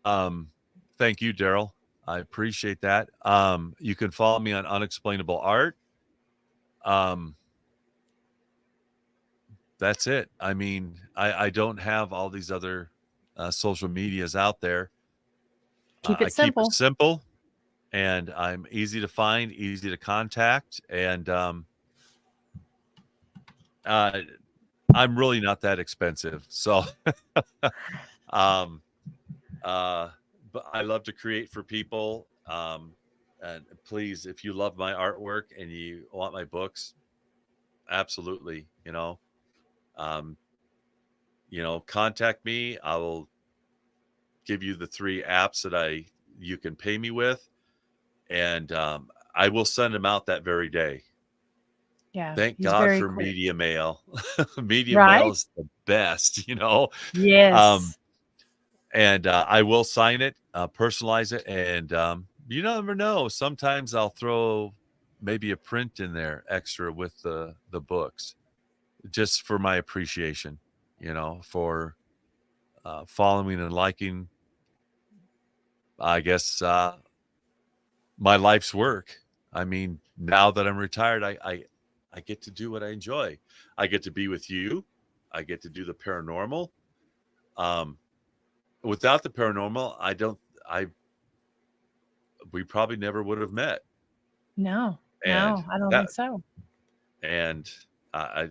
Thank you, Daryl. I appreciate that. You can follow me on Unexplainable Art. That's it. I mean, I don't have all these other social medias out there. Keep it simple. Keep it simple, and I'm easy to find, easy to contact, and I'm really not that expensive. So, but I love to create for people. And please, if you love my artwork and you want my books, absolutely, you know, contact me. I will give you the 3 apps that you can pay me with, and I will send them out that very day. Yeah, Thank he's God very for quick. media mail. Media mail Right? is the best. Um, Yes. and I will sign it, personalize it, and you never know. Sometimes I'll throw maybe a print in there extra with the books, just for my appreciation. For following and liking, I guess, my life's work. I mean, now that I'm retired, I get to do what I enjoy. I get to be with you. I get to do the paranormal. Um, Without the paranormal, I we probably never would have met. No, And no, I don't think that so. and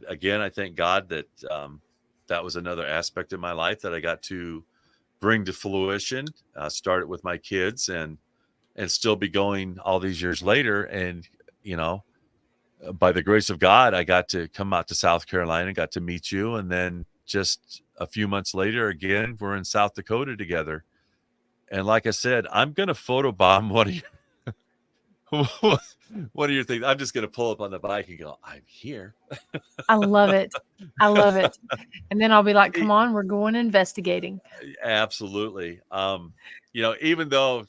again, I thank God that that was another aspect of my life that I got to bring to fruition. Start it with my kids, and still be going all these years later. And you know, by the grace of God, I got to come out to South Carolina, got to meet you, and then just a few months later, again, we're in South Dakota together. And like I said, I'm gonna photobomb one of your one of your things. I'm just gonna pull up on the bike and go, "I'm here." I love it. I love it. And then I'll be like, E- come on, we're going investigating. Absolutely. Even though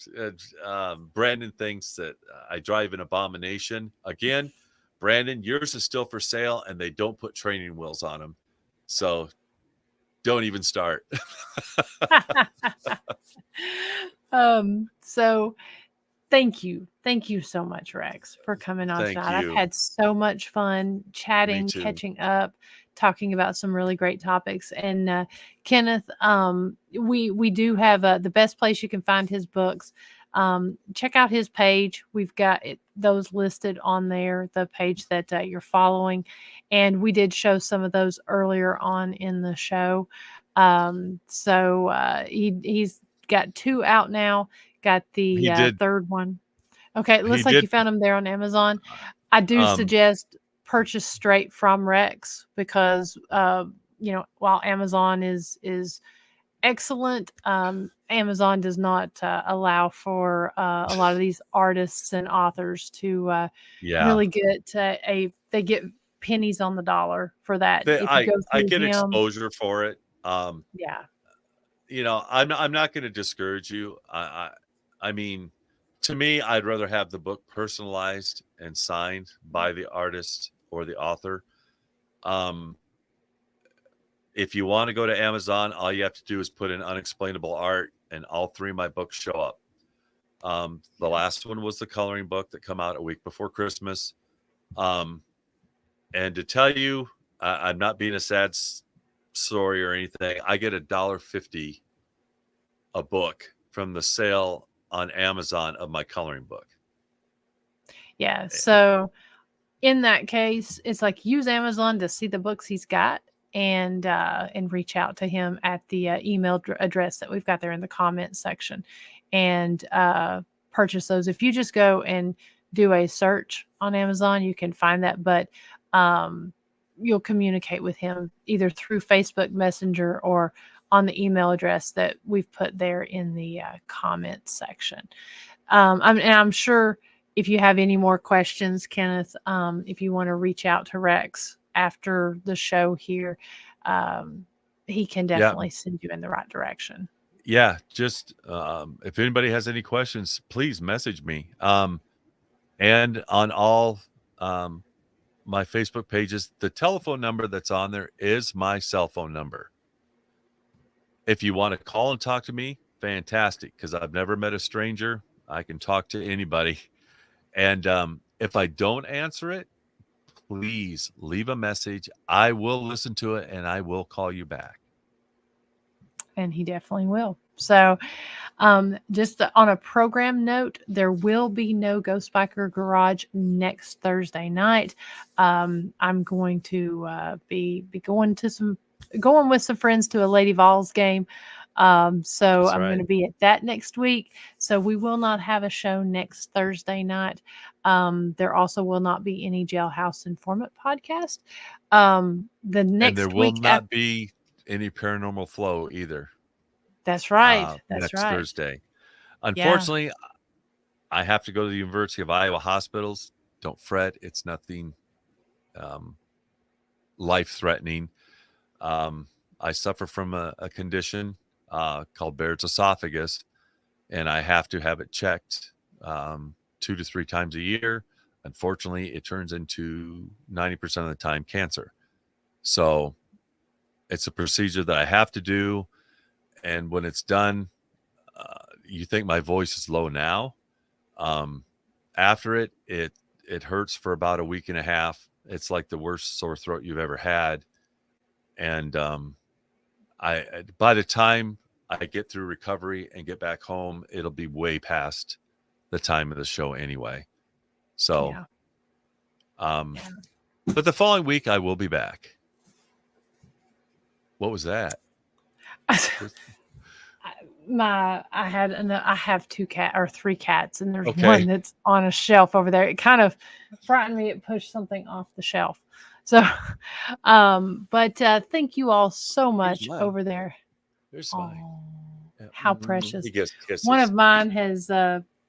Brandon thinks that I drive an abomination, again, Brandon, yours is still for sale, and they don't put training wheels on them, so don't even start. So thank you. Thank you so much, Rex, for coming on Thank tonight. I've you. had so much fun Me chatting, too. catching up, talking about some really great topics. And Kenneth, we do have the best place you can find his books. Check out his page. We've got those listed on there, the page that you're following. And we did show some of those earlier on in the show. He's got 2 out now. Got the He did. third one. Okay, it He looks like did. you found them there on Amazon. I do Um, suggest purchase straight from Rex because while Amazon is excellent, Amazon does not allow for a lot of these artists and authors to yeah. really get they get pennies on the dollar for that. If you go I through get him, exposure for it. yeah, I'm not going to discourage you. I mean, to me, I'd rather have the book personalized and signed by the artist or the author. Um, if you want to go to Amazon, all you have to do is put in unexplainable art, and all 3 of my books show up. The last one was the coloring book that come out a week before Christmas. And to tell you, I'm not being a sad story or anything. I get $1.50 a book from the sale on Amazon of my coloring book. yeah. So in that case, it's like use Amazon to see the books he's got and reach out to him at the email address that we've got there in the comments section and purchase those. If you just go and do a search on Amazon, you can find that, but you'll communicate with him either through Facebook Messenger or on the email address that we've put there in the comments section. I'm sure if you have any more questions, Kenneth, if you want to reach out to Rex after the show here, he can Yeah. definitely send you in the right direction. Yeah. Just if anybody has any questions, please message me. And on all my Facebook pages, the telephone number that's on there is my cell phone number. If you want to call and talk to me, fantastic, because I've never met a stranger. I can talk to anybody. And if I don't answer it, please leave a message. I will listen to it and I will call you back. And he definitely will. So just on a program note, there will be no Ghost Biker Garage next Thursday night. I'm going to be going with some friends to a Lady Vols game. So That's I'm going right. to be at that next week. So we will not have a show next Thursday night. There also will not be any Jailhouse Informant podcast. The And there next will week not be any paranormal flow either. That's right. That's Next right. Thursday. Yeah. Unfortunately, I have to go to the University of Iowa hospitals. Don't fret. It's nothing life-threatening. I suffer from a condition called Barrett's esophagus, and I have to have it checked 2 to 3 times a year. Unfortunately, it turns into 90% of the time cancer. So it's a procedure that I have to do. And when it's done, you think my voice is low now. After it hurts for about a week and a half. It's like the worst sore throat you've ever had. And by the time I get through recovery and get back home, it'll be way past the time of the show anyway. So, but the following week I will be back. What was that? I have 3 cats, and there's one that's on a shelf over there. It kind of frightened me. It pushed something off the shelf. So, but thank you all so much over there. There's mine. How precious. Kisses. One of mine has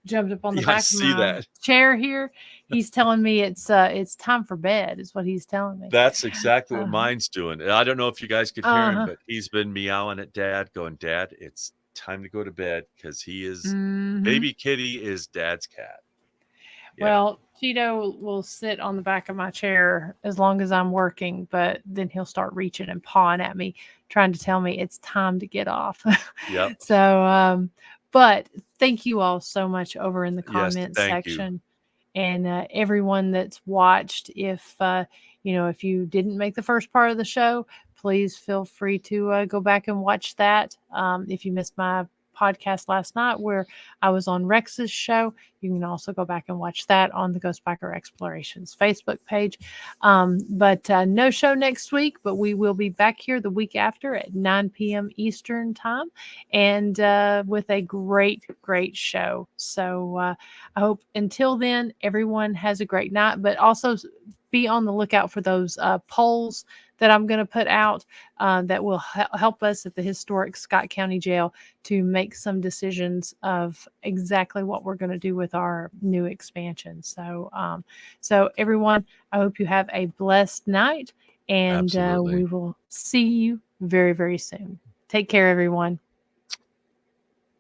jumped up on the back of my chair here. He's telling me it's time for bed is what he's telling me. That's exactly what mine's doing. I don't know if you guys could hear him, but he's been meowing at Dad, going, Dad, it's time to go to bed, because he is baby Kitty is Dad's cat. Yeah. Well, Cheeto will sit on the back of my chair as long as I'm working, but then he'll start reaching and pawing at me, trying to tell me it's time to get off. Yep. So, but thank you all so much over in the comments section. You. And everyone that's watched. If if you didn't make the first part of the show, please feel free to go back and watch that. If you missed my podcast last night where I was on Rex's show, you can also go back and watch that on the Ghostbiker Explorations Facebook page. But no show next week, but we will be back here the week after at 9 p.m. Eastern time, and with a great show. So I hope until then everyone has a great night, but also be on the lookout for those polls that I'm going to put out that will help us at the historic Scott County Jail to make some decisions of exactly what we're going to do with our new expansion. So, so everyone, I hope you have a blessed night, and we will see you very, very soon. Take care, everyone.